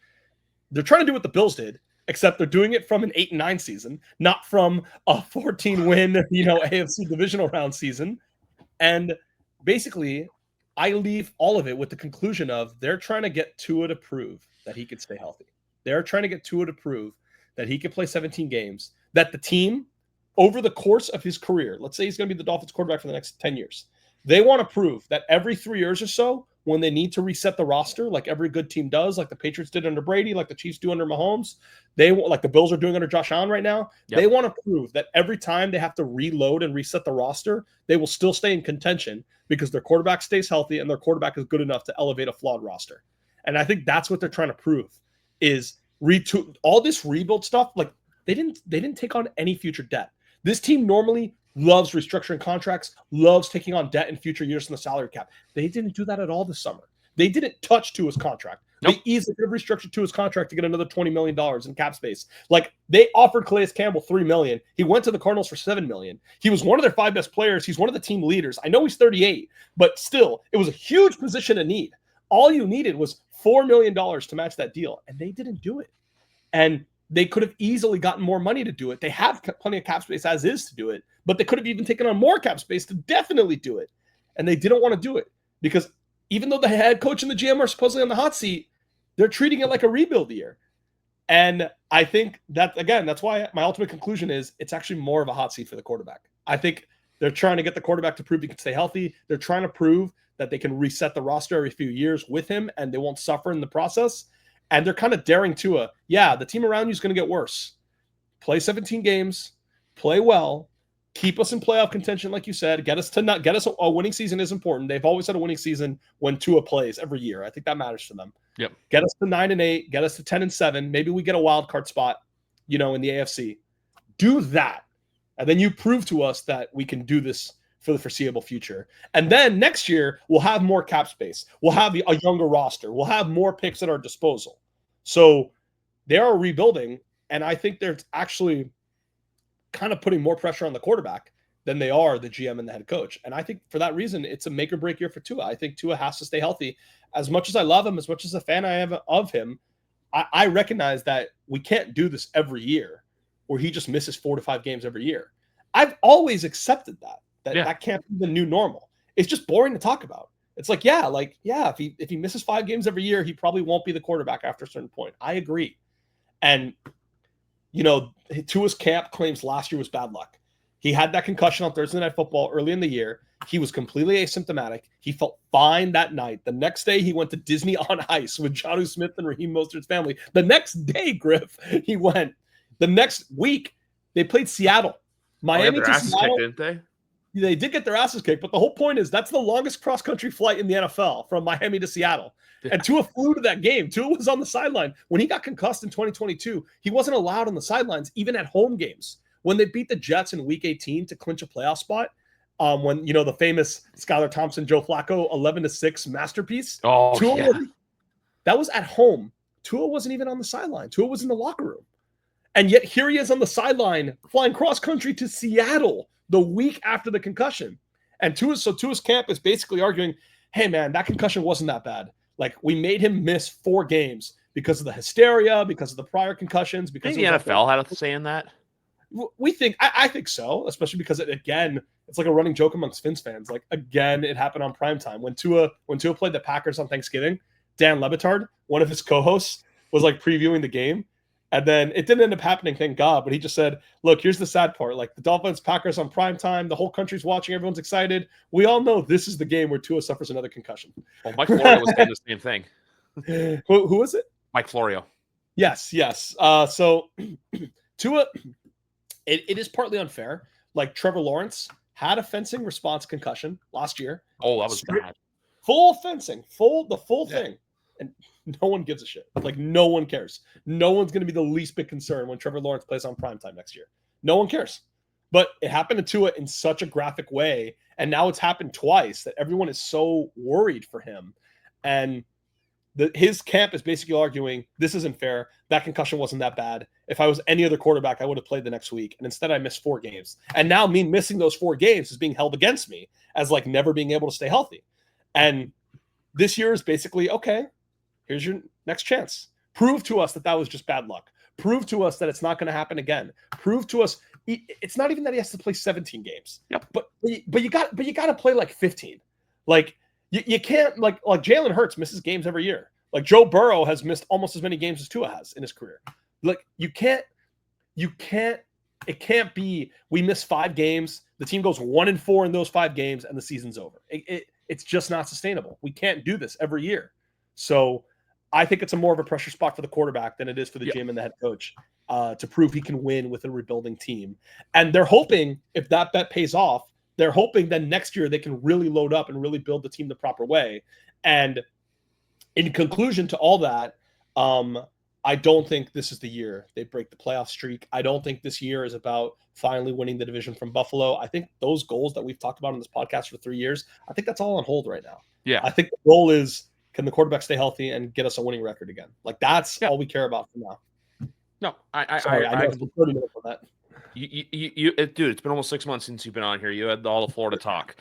They're trying to do what the Bills did, except they're doing it from an 8-9 season, not from a 14-win, AFC divisional round season. And basically, I leave all of it with the conclusion of they're trying to get Tua to prove that he could stay healthy. They're trying to get Tua to prove that he could play 17 games, that the team, over the course of his career, let's say he's going to be the Dolphins quarterback for the next 10 years, they want to prove that every 3 years or so, when they need to reset the roster, like every good team does, like the Patriots did under Brady, like the Chiefs do under Mahomes. They like the Bills are doing under Josh Allen right now. Yep. They want to prove that every time they have to reload and reset the roster, they will still stay in contention because their quarterback stays healthy and their quarterback is good enough to elevate a flawed roster. And I think that's what they're trying to prove is all this rebuild stuff. Like they didn't take on any future debt. This team normally loves restructuring contracts, loves taking on debt in future years in the salary cap. They didn't do that at all this summer. They didn't touch Tua's contract. Nope. They easily could have restructured Tua's contract to get another $20 million in cap space. Like they offered Calais Campbell $3 million. He went to the Cardinals for $7 million. He was one of their 5 best players. He's one of the team leaders. I know he's 38, but still, it was a huge position of need. All you needed was $4 million to match that deal, and they didn't do it. And they could have easily gotten more money to do it. They have plenty of cap space as is to do it, but they could have even taken on more cap space to definitely do it. And they didn't want to do it because even though the head coach and the GM are supposedly on the hot seat, they're treating it like a rebuild year. And I think that, again, that's why my ultimate conclusion is it's actually more of a hot seat for the quarterback. I think they're trying to get the quarterback to prove he can stay healthy. They're trying to prove that they can reset the roster every few years with him and they won't suffer in the process. And they're kind of daring Tua. Yeah, the team around you is going to get worse. Play 17 games, play well, keep us in playoff contention, like you said. Get us a winning season is important. They've always had a winning season when Tua plays every year. I think that matters to them. Yep. Get us to 9-8, get us to 10-7. Maybe we get a wild card spot, in the AFC. Do that, and then you prove to us that we can do this for the foreseeable future. And then next year, we'll have more cap space. We'll have a younger roster. We'll have more picks at our disposal. So they are rebuilding, and I think they're actually kind of putting more pressure on the quarterback than they are the GM and the head coach. And I think for that reason, it's a make or break year for Tua. I think Tua has to stay healthy. As much as I love him, as much as a fan I am of him, I recognize that we can't do this every year where he just misses 4 to 5 games every year. I've always accepted that. That can't be the new normal. It's just boring to talk about. It's like, if he misses 5 games every year, he probably won't be the quarterback after a certain point. I agree. And, Tua's camp claims last year was bad luck. He had that concussion on Thursday Night Football early in the year. He was completely asymptomatic. He felt fine that night. The next day, he went to Disney on Ice with Jonnu Smith and Raheem Mostert's family. The next day, Griff, he went. The next week, they played Seattle. Miami to Seattle. Didn't they? They did get their asses kicked, but the whole point is that's the longest cross-country flight in the NFL from Miami to Seattle. Yeah. And Tua flew to that game. Tua was on the sideline. When he got concussed in 2022, he wasn't allowed on the sidelines, even at home games. When they beat the Jets in Week 18 to clinch a playoff spot, when, the famous Skylar Thompson, Joe Flacco 11-6 masterpiece. That was at home. Tua wasn't even on the sideline. Tua was in the locker room. And yet here he is on the sideline flying cross-country to Seattle the week after the concussion. And Tua's camp is basically arguing, hey, man, that concussion wasn't that bad. Like, we made him miss 4 games because of the hysteria, because of the prior concussions. Because the NFL had a say in that? We think, I think so, especially because, it's like a running joke amongst Fins fans. Like, again, it happened on primetime. When Tua played the Packers on Thanksgiving, Dan Lebitard, one of his co-hosts, was, previewing the game. And then it didn't end up happening, thank God. But he just said, look, here's the sad part. The Dolphins, Packers on primetime. The whole country's watching. Everyone's excited. We all know this is the game where Tua suffers another concussion. Well, Mike Florio was saying the same thing. Who was it? Mike Florio. Yes. So Tua, it is partly unfair. Trevor Lawrence had a fencing response concussion last year. Oh, that was bad. Full fencing. The full thing. And no one gives a shit. No one cares. No one's going to be the least bit concerned when Trevor Lawrence plays on primetime next year. No one cares. But it happened to Tua in such a graphic way, and now it's happened twice that everyone is so worried for him. And his camp is basically arguing, this isn't fair. That concussion wasn't that bad. If I was any other quarterback, I would have played the next week. And instead, I missed 4 games. And now me missing those 4 games is being held against me as never being able to stay healthy. And this year is basically, okay, here's your next chance. Prove to us that was just bad luck. Prove to us that it's not going to happen again. Prove to us it's not even that he has to play 17 games. Yep. But you got to play 15. You can't Jalen Hurts misses games every year. Joe Burrow has missed almost as many games as Tua has in his career. It can't be we miss 5 games, the team goes 1-4 in those 5 games, and the season's over. It's just not sustainable. We can't do this every year. So I think it's more of a pressure spot for the quarterback than it is for the GM and the head coach to prove he can win with a rebuilding team. And they're hoping, if that bet pays off, they're hoping that next year they can really load up and really build the team the proper way. And in conclusion to all that, I don't think this is the year they break the playoff streak. I don't think this year is about finally winning the division from Buffalo. I think those goals that we've talked about on this podcast for 3 years, I think that's all on hold right now. Yeah. I think the goal is, can the quarterback stay healthy and get us a winning record again? Like, that's all we care about for now. No, I know it's been 30 minutes on that. Dude, it's been almost 6 months since you've been on here. You had all the Florida talk.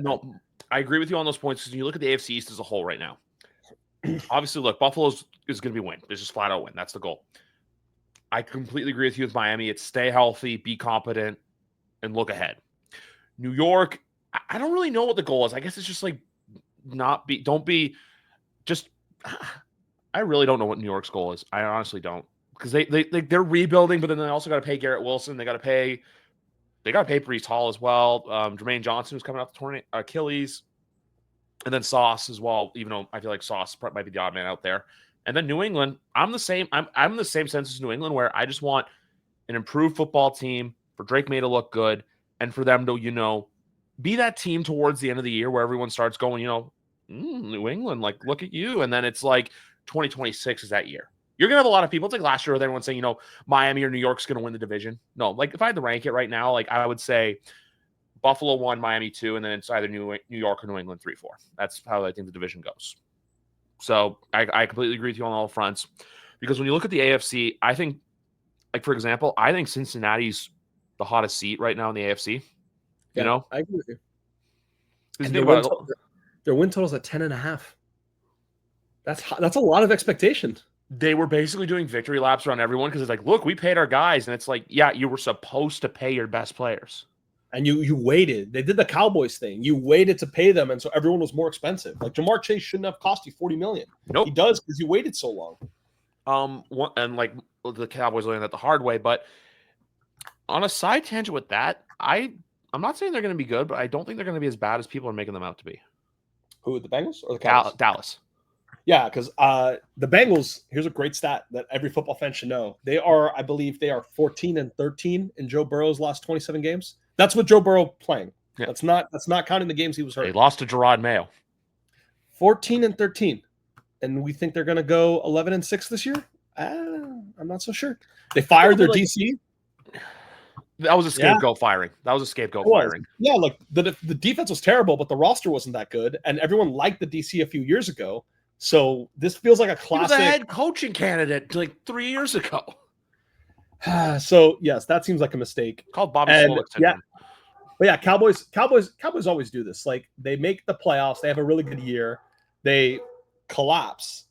No, I agree with you on those points. Because you look at the AFC East as a whole right now. Obviously, look, Buffalo is going to be win. It's just flat out win. That's the goal. I completely agree with you with Miami. It's stay healthy, be competent, and look ahead. New York, I don't really know what the goal is. I guess it's just like I really don't know what New York's goal is. I honestly don't, because they're rebuilding, but then they also got to pay Garrett Wilson. They got to pay Breece Hall as well. Jermaine Johnson, who's coming off the torn Achilles. And then Sauce as well, even though I feel like Sauce might be the odd man out there. And then New England, I'm the same sense as New England, where I just want an improved football team, for Drake May to look good, and for them to, be that team towards the end of the year where everyone starts going, New England, like, look at you. And then it's like 2026 is that year. You're going to have a lot of people. It's like last year with everyone saying, Miami or New York's going to win the division. No, like, if I had to rank it right now, like, I would say Buffalo 1, Miami 2, and then it's either New York or New England 3-4. That's how I think the division goes. So I completely agree with you on all fronts, because when you look at the AFC, I think, like, for example, I think Cincinnati's the hottest seat right now in the AFC. Yeah, I agree with you. And their win total's at 10.5. That's a lot of expectation. They were basically doing victory laps around everyone, because it's like, look, we paid our guys, and it's like, yeah, you were supposed to pay your best players. And you waited. They did the Cowboys thing. You waited to pay them, and so everyone was more expensive. Like, Jamar Chase shouldn't have cost you $40 million. Nope. He does, because you waited so long. And like, the Cowboys learned that the hard way. But on a side tangent with that, I'm not saying they're going to be good, but I don't think they're going to be as bad as people are making them out to be. Who, the Bengals or the Cowboys? Dallas. Yeah, because the Bengals, here's a great stat that every football fan should know. I believe they are 14-13 in Joe Burrow's last 27 games. That's with Joe Burrow playing. Yeah. That's not counting the games he was hurt. They lost to Gerard Mayo. 14-13. And we think they're going to go 11-6 this year? I'm not so sure. They fired their DC. That was a scapegoat firing. Firing. Yeah, like the defense was terrible, but the roster wasn't that good, and everyone liked the DC a few years ago. So this feels like a classic. He was a head coaching candidate like 3 years ago. So yes, that seems like a mistake. Called Bobby Slowick. Yeah, but yeah, Cowboys always do this. Like, they make the playoffs, they have a really good year, they collapse,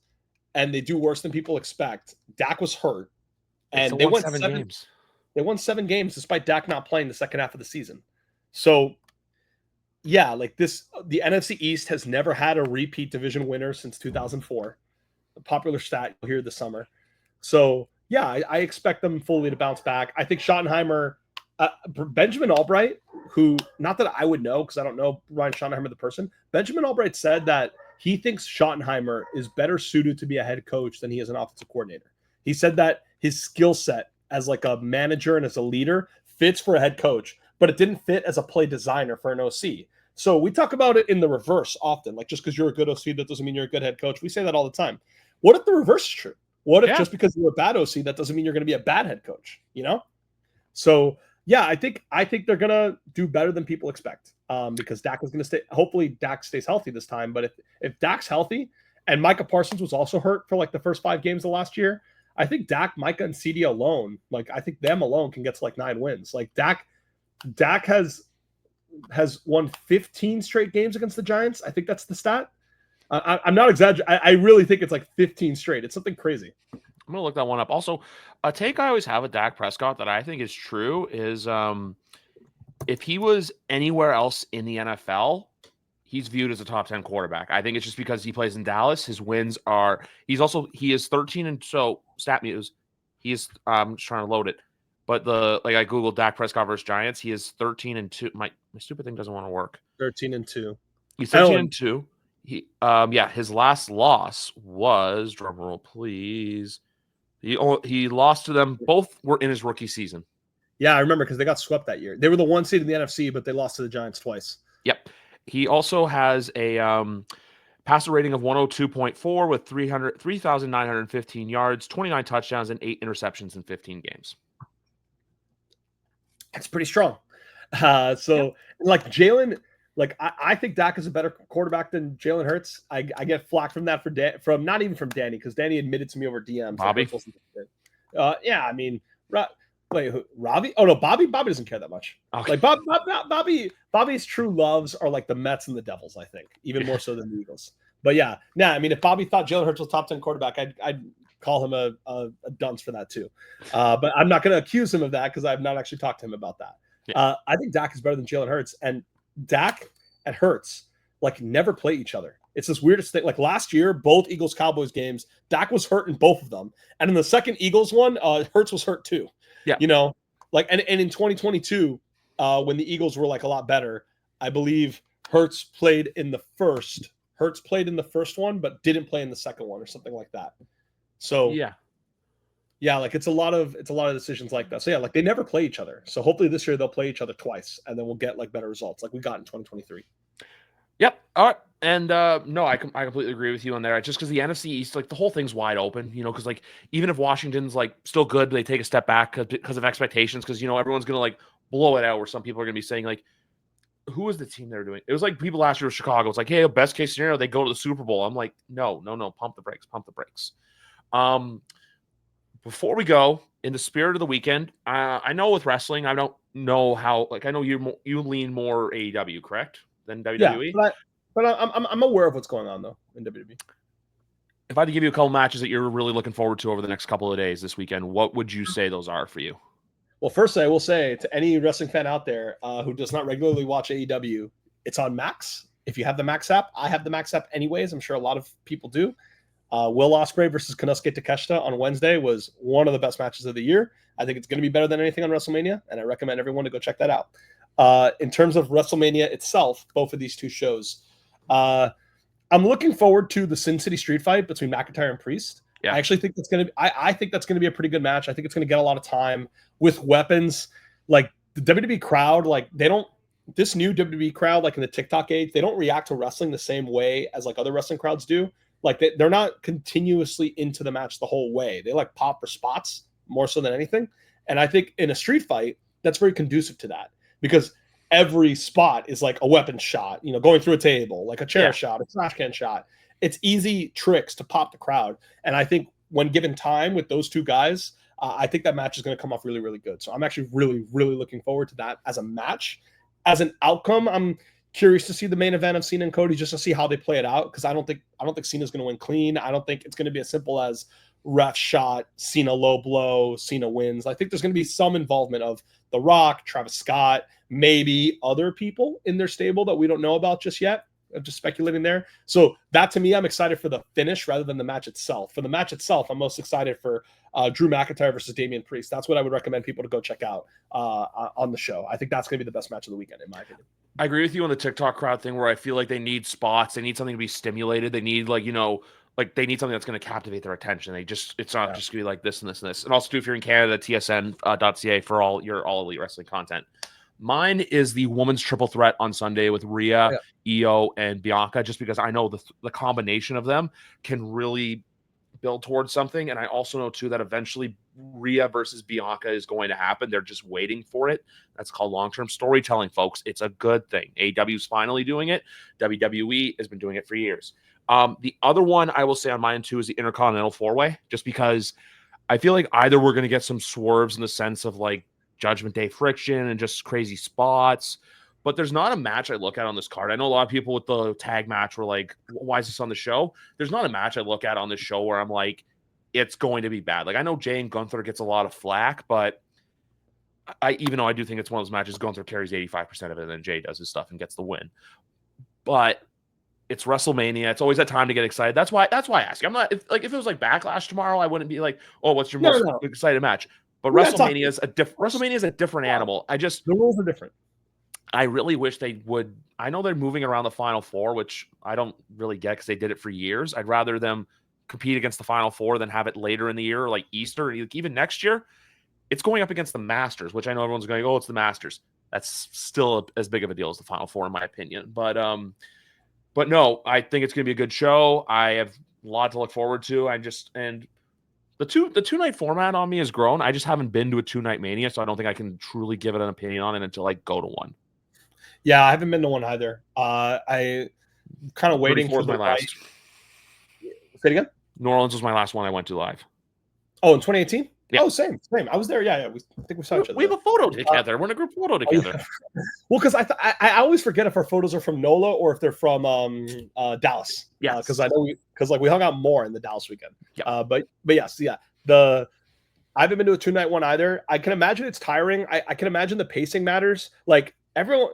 and they do worse than people expect. Dak was hurt, and they won 7 games. They won 7 games despite Dak not playing the second half of the season. So, yeah, like the NFC East has never had a repeat division winner since 2004. A popular stat you'll hear this summer. So, yeah, I expect them fully to bounce back. I think Schottenheimer, Benjamin Albright, who, not that I would know because I don't know Ryan Schottenheimer the person, Benjamin Albright said that he thinks Schottenheimer is better suited to be a head coach than he is an offensive coordinator. He said that his skill set as like a manager and as a leader fits for a head coach, but it didn't fit as a play designer for an OC. So we talk about it in the reverse often. Like, just because you're a good OC, that doesn't mean you're a good head coach. We say that all the time. What if the reverse is true? What if just because you're a bad OC, that doesn't mean you're going to be a bad head coach? So yeah, I think they're going to do better than people expect because Dak is going to stay. Hopefully Dak stays healthy this time. But if Dak's healthy, and Micah Parsons was also hurt for like the first 5 games of last year, I think Dak, Micah, and CD alone, like, I think them alone can get to like 9 wins. Like, Dak has won 15 straight games against the Giants. I think that's the stat. I'm not exaggerating. I really think it's like 15 straight. It's something crazy. I'm going to look that one up. Also, a take I always have with Dak Prescott that I think is true is if he was anywhere else in the NFL, he's viewed as a top 10 quarterback. I think it's just because he plays in Dallas. His wins are – he is 13 and – so stat news. He is I'm just trying to load it. But I Googled Dak Prescott versus Giants. He is 13-2. My stupid thing doesn't want to work. 13-2. He's 13-2. His last loss was, drum roll please. He lost to them. Both were in his rookie season. Yeah, I remember because they got swept that year. They were the 1 seed in the NFC, but they lost to the Giants twice. Yep. He also has a passer rating of 102.4 with 3,915 yards, 29 touchdowns, and 8 interceptions in 15 games. That's pretty strong. Like Jalen, like I think Dak is a better quarterback than Jalen Hurts. I get flack from that from not even from Danny, because Danny admitted to me over DMs. Bobby? Yeah, I mean, wait, Robbie? Oh no, Bobby doesn't care that much. Okay. Like Bobby's true loves are like the Mets and the Devils, I think, even more so than the Eagles. But yeah, I mean, if Bobby thought Jalen Hurts was top 10 quarterback, I'd call him a dunce for that too. But I'm not going to accuse him of that because I've not actually talked to him about that. Yeah. I think Dak is better than Jalen Hurts, and Dak and Hurts like never play each other. It's this weirdest thing. Like last year, both Eagles Cowboys games, Dak was hurt in both of them, and in the second Eagles one, Hurts was hurt too. Yeah, you know, like and in 2022, when the Eagles were like a lot better, I believe Hurts played in the first one, but didn't play in the second one or something like that. So yeah, like it's a lot of decisions like that. So yeah, like they never play each other. So hopefully this year they'll play each other twice, and then we'll get like better results, like we got in 2023. Yep. All right. And no, I completely agree with you on there. Just because the NFC East, like the whole thing's wide open, you know, because like even if Washington's like still good, they take a step back because of expectations, because you know everyone's gonna like blow it out, where some people are gonna be saying like, who was the team they were doing? It was like people last year with Chicago. It's like, hey, best case scenario, they go to the Super Bowl. I'm like, no, pump the brakes. Before we go, in the spirit of the weekend, I know with wrestling, I don't know how. Like, I know you lean more AEW, correct, than WWE. Yeah, but I'm aware of what's going on though in WWE. If I had to give you a couple matches that you're really looking forward to over the next couple of days this weekend, what would you say those are for you? Well, first, I will say to any wrestling fan out there who does not regularly watch AEW, it's on Max. If you have the Max app, I have the Max app anyways. I'm sure a lot of people do. Will Ospreay versus Konosuke Takeshita on Wednesday was one of the best matches of the year. I think it's going to be better than anything on WrestleMania, and I recommend everyone to go check that out. In terms of WrestleMania itself, both of these two shows, I'm looking forward to the Sin City Street fight between McIntyre and Priest. Yeah. I actually think that's going to be, I think that's going to be a pretty good match. I think it's going to get a lot of time with weapons. Like the WWE crowd, like this new WWE crowd, like in the TikTok age, they don't react to wrestling the same way as like other wrestling crowds do. Like they're not continuously into the match the whole way. They like pop for spots more so than anything. And I think in a street fight, that's very conducive to that, because every spot is like a weapon shot, you know, going through a table, like a chair shot, a trash can shot. It's easy tricks to pop the crowd. And I think when given time with those two guys, I think that match is going to come off really, really good. So I'm actually really, really looking forward to that as a match. As an outcome, I'm curious to see the main event of Cena and Cody, just to see how they play it out, because I don't think Cena's going to win clean. I don't think it's going to be as simple as ref shot, Cena low blow, Cena wins. I think there's going to be some involvement of The Rock, Travis Scott, maybe other people in their stable that we don't know about just yet. I'm just speculating there. So that, to me, I'm excited for the finish rather than the match itself. For the match itself, I'm most excited for Drew McIntyre versus Damian Priest. That's what I would recommend people to go check out on the show. I think that's going to be the best match of the weekend, in my opinion. I agree with you on the TikTok crowd thing, where I feel like they need spots. They need something to be stimulated. They need, like, you know, like they need something that's going to captivate their attention. It's not just going to be like this and this and this. And also, too, if you're in Canada, tsn.ca for all your All Elite Wrestling content. Mine is the women's triple threat on Sunday with Rhea, Io, and Bianca, just because I know the combination of them can really build towards something. And I also know, too, that eventually Rhea versus Bianca is going to happen. They're just waiting for it. That's called long-term storytelling, folks. It's a good thing. AEW is finally doing it. WWE has been doing it for years. The other one I will say on mine, too, is the Intercontinental Four-Way, just because I feel like either we're going to get some swerves in the sense of, like, Judgment Day friction and just crazy spots, but there's not a match I look at on this card. I know a lot of people with the tag match were like, why is this on the show? There's not a match I look at on this show where I'm like, it's going to be bad. Like, I know Jay and Gunther gets a lot of flack, but even though I do think it's one of those matches, Gunther carries 85% of it and then Jay does his stuff and gets the win. But it's WrestleMania. It's always that time to get excited. That's why I ask you. I'm not if it was like Backlash tomorrow, I wouldn't be like, oh, what's your most excited match? But WrestleMania is a different animal. The rules are different. I really wish they would. I know they're moving around the Final Four, which I don't really get because they did it for years. I'd rather them compete against the Final Four than have it later in the year, like Easter, even next year. It's going up against the Masters, which I know everyone's going, oh, it's the Masters. That's still as big of a deal as the Final Four, in my opinion. But no, I think it's going to be a good show. I have a lot to look forward to. And the two night format on me has grown. I just haven't been to a 2-night Mania, so I don't think I can truly give it an opinion on it until I go to one. Yeah, I haven't been to one either. I kind of waiting for my last. Say it again. New Orleans was my last one I went to live. Oh, in 2018? Yeah. Oh, same. I was there. Yeah. I think we saw each other. We have a photo together. We're in a group photo together. Oh, yeah. Well, because I always forget if our photos are from NOLA or if they're from Dallas. Yeah. Because I know we hung out more in the Dallas weekend. Yeah. But yes, yeah. I haven't been to a 2-night one either. I can imagine it's tiring. I can imagine the pacing matters. Like everyone.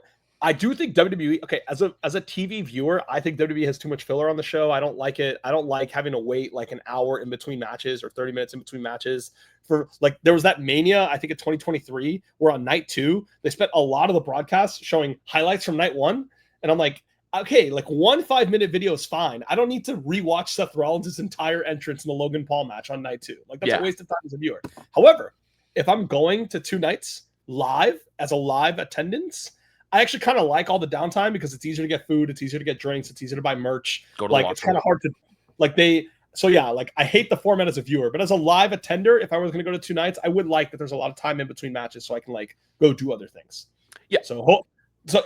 I do think WWE, okay, as a TV viewer, I think WWE has too much filler on the show. I don't like it. I don't like having to wait like an hour in between matches or 30 minutes in between matches. For like, there was that Mania, I think in 2023, where on night 2, they spent a lot of the broadcast showing highlights from night 1. And I'm like, okay, like 1 5-minute video is fine. I don't need to rewatch Seth Rollins' entire entrance in the Logan Paul match on night 2. Like, that's a waste of time as a viewer. However, if I'm going to 2 nights live as a live attendance, I actually kind of like all the downtime because it's easier to get food, it's easier to get drinks, it's easier to buy merch. Like it's kind of hard to I hate the format as a viewer, but as a live attender, if I was going to go to 2 nights, I would like that there's a lot of time in between matches so I can like go do other things. Yeah. So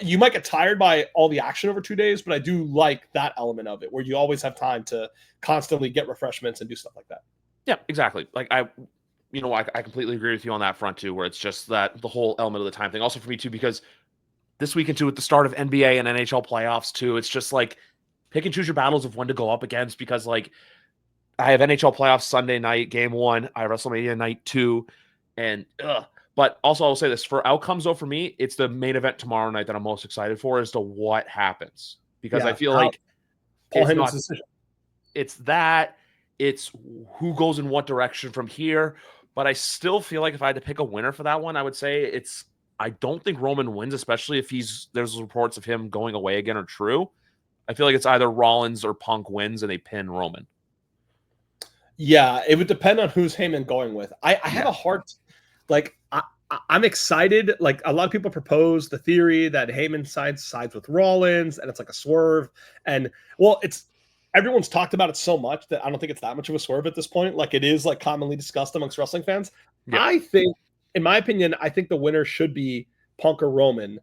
you might get tired by all the action over 2 days, but I do like that element of it where you always have time to constantly get refreshments and do stuff like that. Yeah, exactly. Like I completely agree with you on that front too, where it's just that the whole element of the time thing. Also for me too, because this weekend too, at the start of NBA and NHL playoffs too, it's just like pick and choose your battles of when to go up against, because like I have NHL playoffs Sunday night, game 1, I have WrestleMania night 2, and but also I'll say this, for outcomes though, for me, it's the main event tomorrow night that I'm most excited for as to what happens, because I feel like Paul Heyman's decision. It's who goes in what direction from here, but I still feel like if I had to pick a winner for that one, I would say I don't think Roman wins, especially if there's reports of him going away again are true. I feel like it's either Rollins or Punk wins and they pin Roman. Yeah, it would depend on who's Heyman going with. I have a heart, like I'm excited. Like a lot of people propose the theory that Heyman sides with Rollins and it's like a swerve. And well, everyone's talked about it so much that I don't think it's that much of a swerve at this point. Like it is like commonly discussed amongst wrestling fans. Yeah. I think, in my opinion, I think the winner should be Punk or Roman,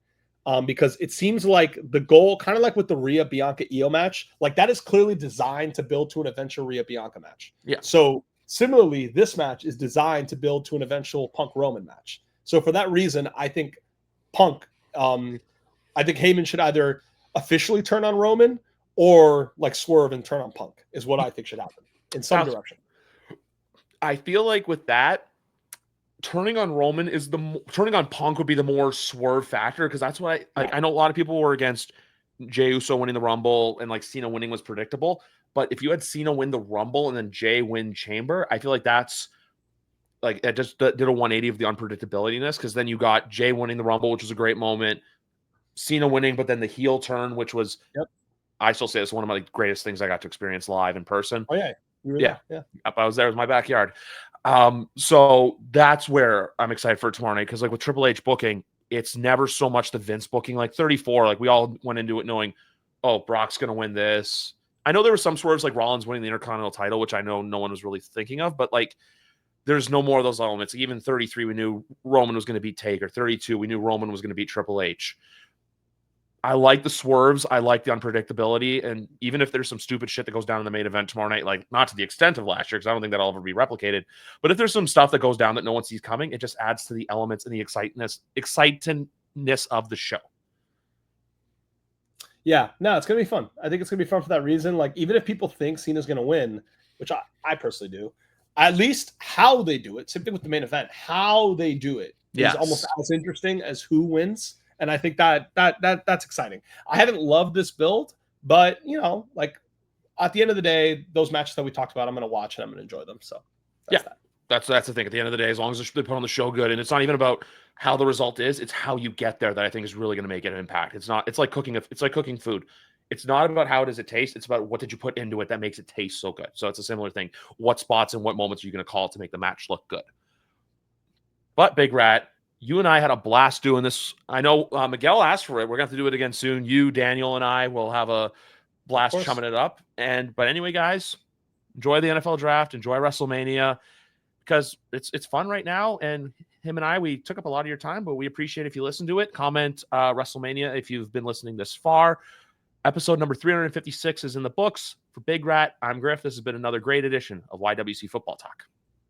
because it seems like the goal, kind of like with the Rhea Bianca Io match, like that is clearly designed to build to an eventual Rhea Bianca match. Yeah. So similarly, this match is designed to build to an eventual Punk Roman match. So for that reason, I think I think Heyman should either officially turn on Roman or like swerve and turn on Punk is what I think should happen in some direction. I feel like with that, turning on Roman turning on Punk would be the more swerve factor, because that's what I know a lot of people were against Jey Uso winning the Rumble and like Cena winning was predictable. But if you had Cena win the Rumble and then Jey win Chamber, I feel like that's like it just did a 180 of the unpredictability-ness, because then you got Jey winning the Rumble, which was a great moment, Cena winning, but then the heel turn, which was I still say it's one of my greatest things I got to experience live in person. Oh yeah. Yeah. I was there. It was my backyard. So that's where I'm excited for tomorrow night, because like with Triple H booking, it's never so much the Vince booking. Like 34, like we all went into it knowing, oh, Brock's gonna win this. I know there were some swerves like Rollins winning the Intercontinental title, which I know no one was really thinking of, but like there's no more of those elements. Even 33, we knew Roman was going to beat Taker. 32, we knew Roman was going to beat Triple H. I like the swerves. I like the unpredictability. And even if there's some stupid shit that goes down in the main event tomorrow night, like not to the extent of last year, because I don't think that'll ever be replicated, but if there's some stuff that goes down that no one sees coming, it just adds to the elements and the excitingness of the show. Yeah, no, it's going to be fun. I think it's going to be fun for that reason. Like, even if people think Cena's going to win, which I personally do, at least how they do it, same thing with the main event, how they do it is almost as interesting as who wins. And I think that's exciting. I haven't loved this build, but you know, like at the end of the day, those matches that we talked about, I'm going to watch and I'm going to enjoy them. So that's that. That's the thing. At the end of the day, as long as they put on the show good, and it's not even about how the result is, it's how you get there that I think is really going to make an impact. It's like cooking food. It's not about how does it taste. It's about what did you put into it that makes it taste so good. So it's a similar thing. What spots and what moments are you going to call to make the match look good? But Big Rat, you and I had a blast doing this. I know Miguel asked for it. We're going to have to do it again soon. You, Daniel, and I will have a blast chumming it up. But anyway, guys, enjoy the NFL draft. Enjoy WrestleMania. Because it's fun right now, and him and I, we took up a lot of your time, but we appreciate if you listen to it. Comment WrestleMania if you've been listening this far. Episode number 356 is in the books. For Big Rat, I'm Griff. This has been another great edition of YWC Football Talk.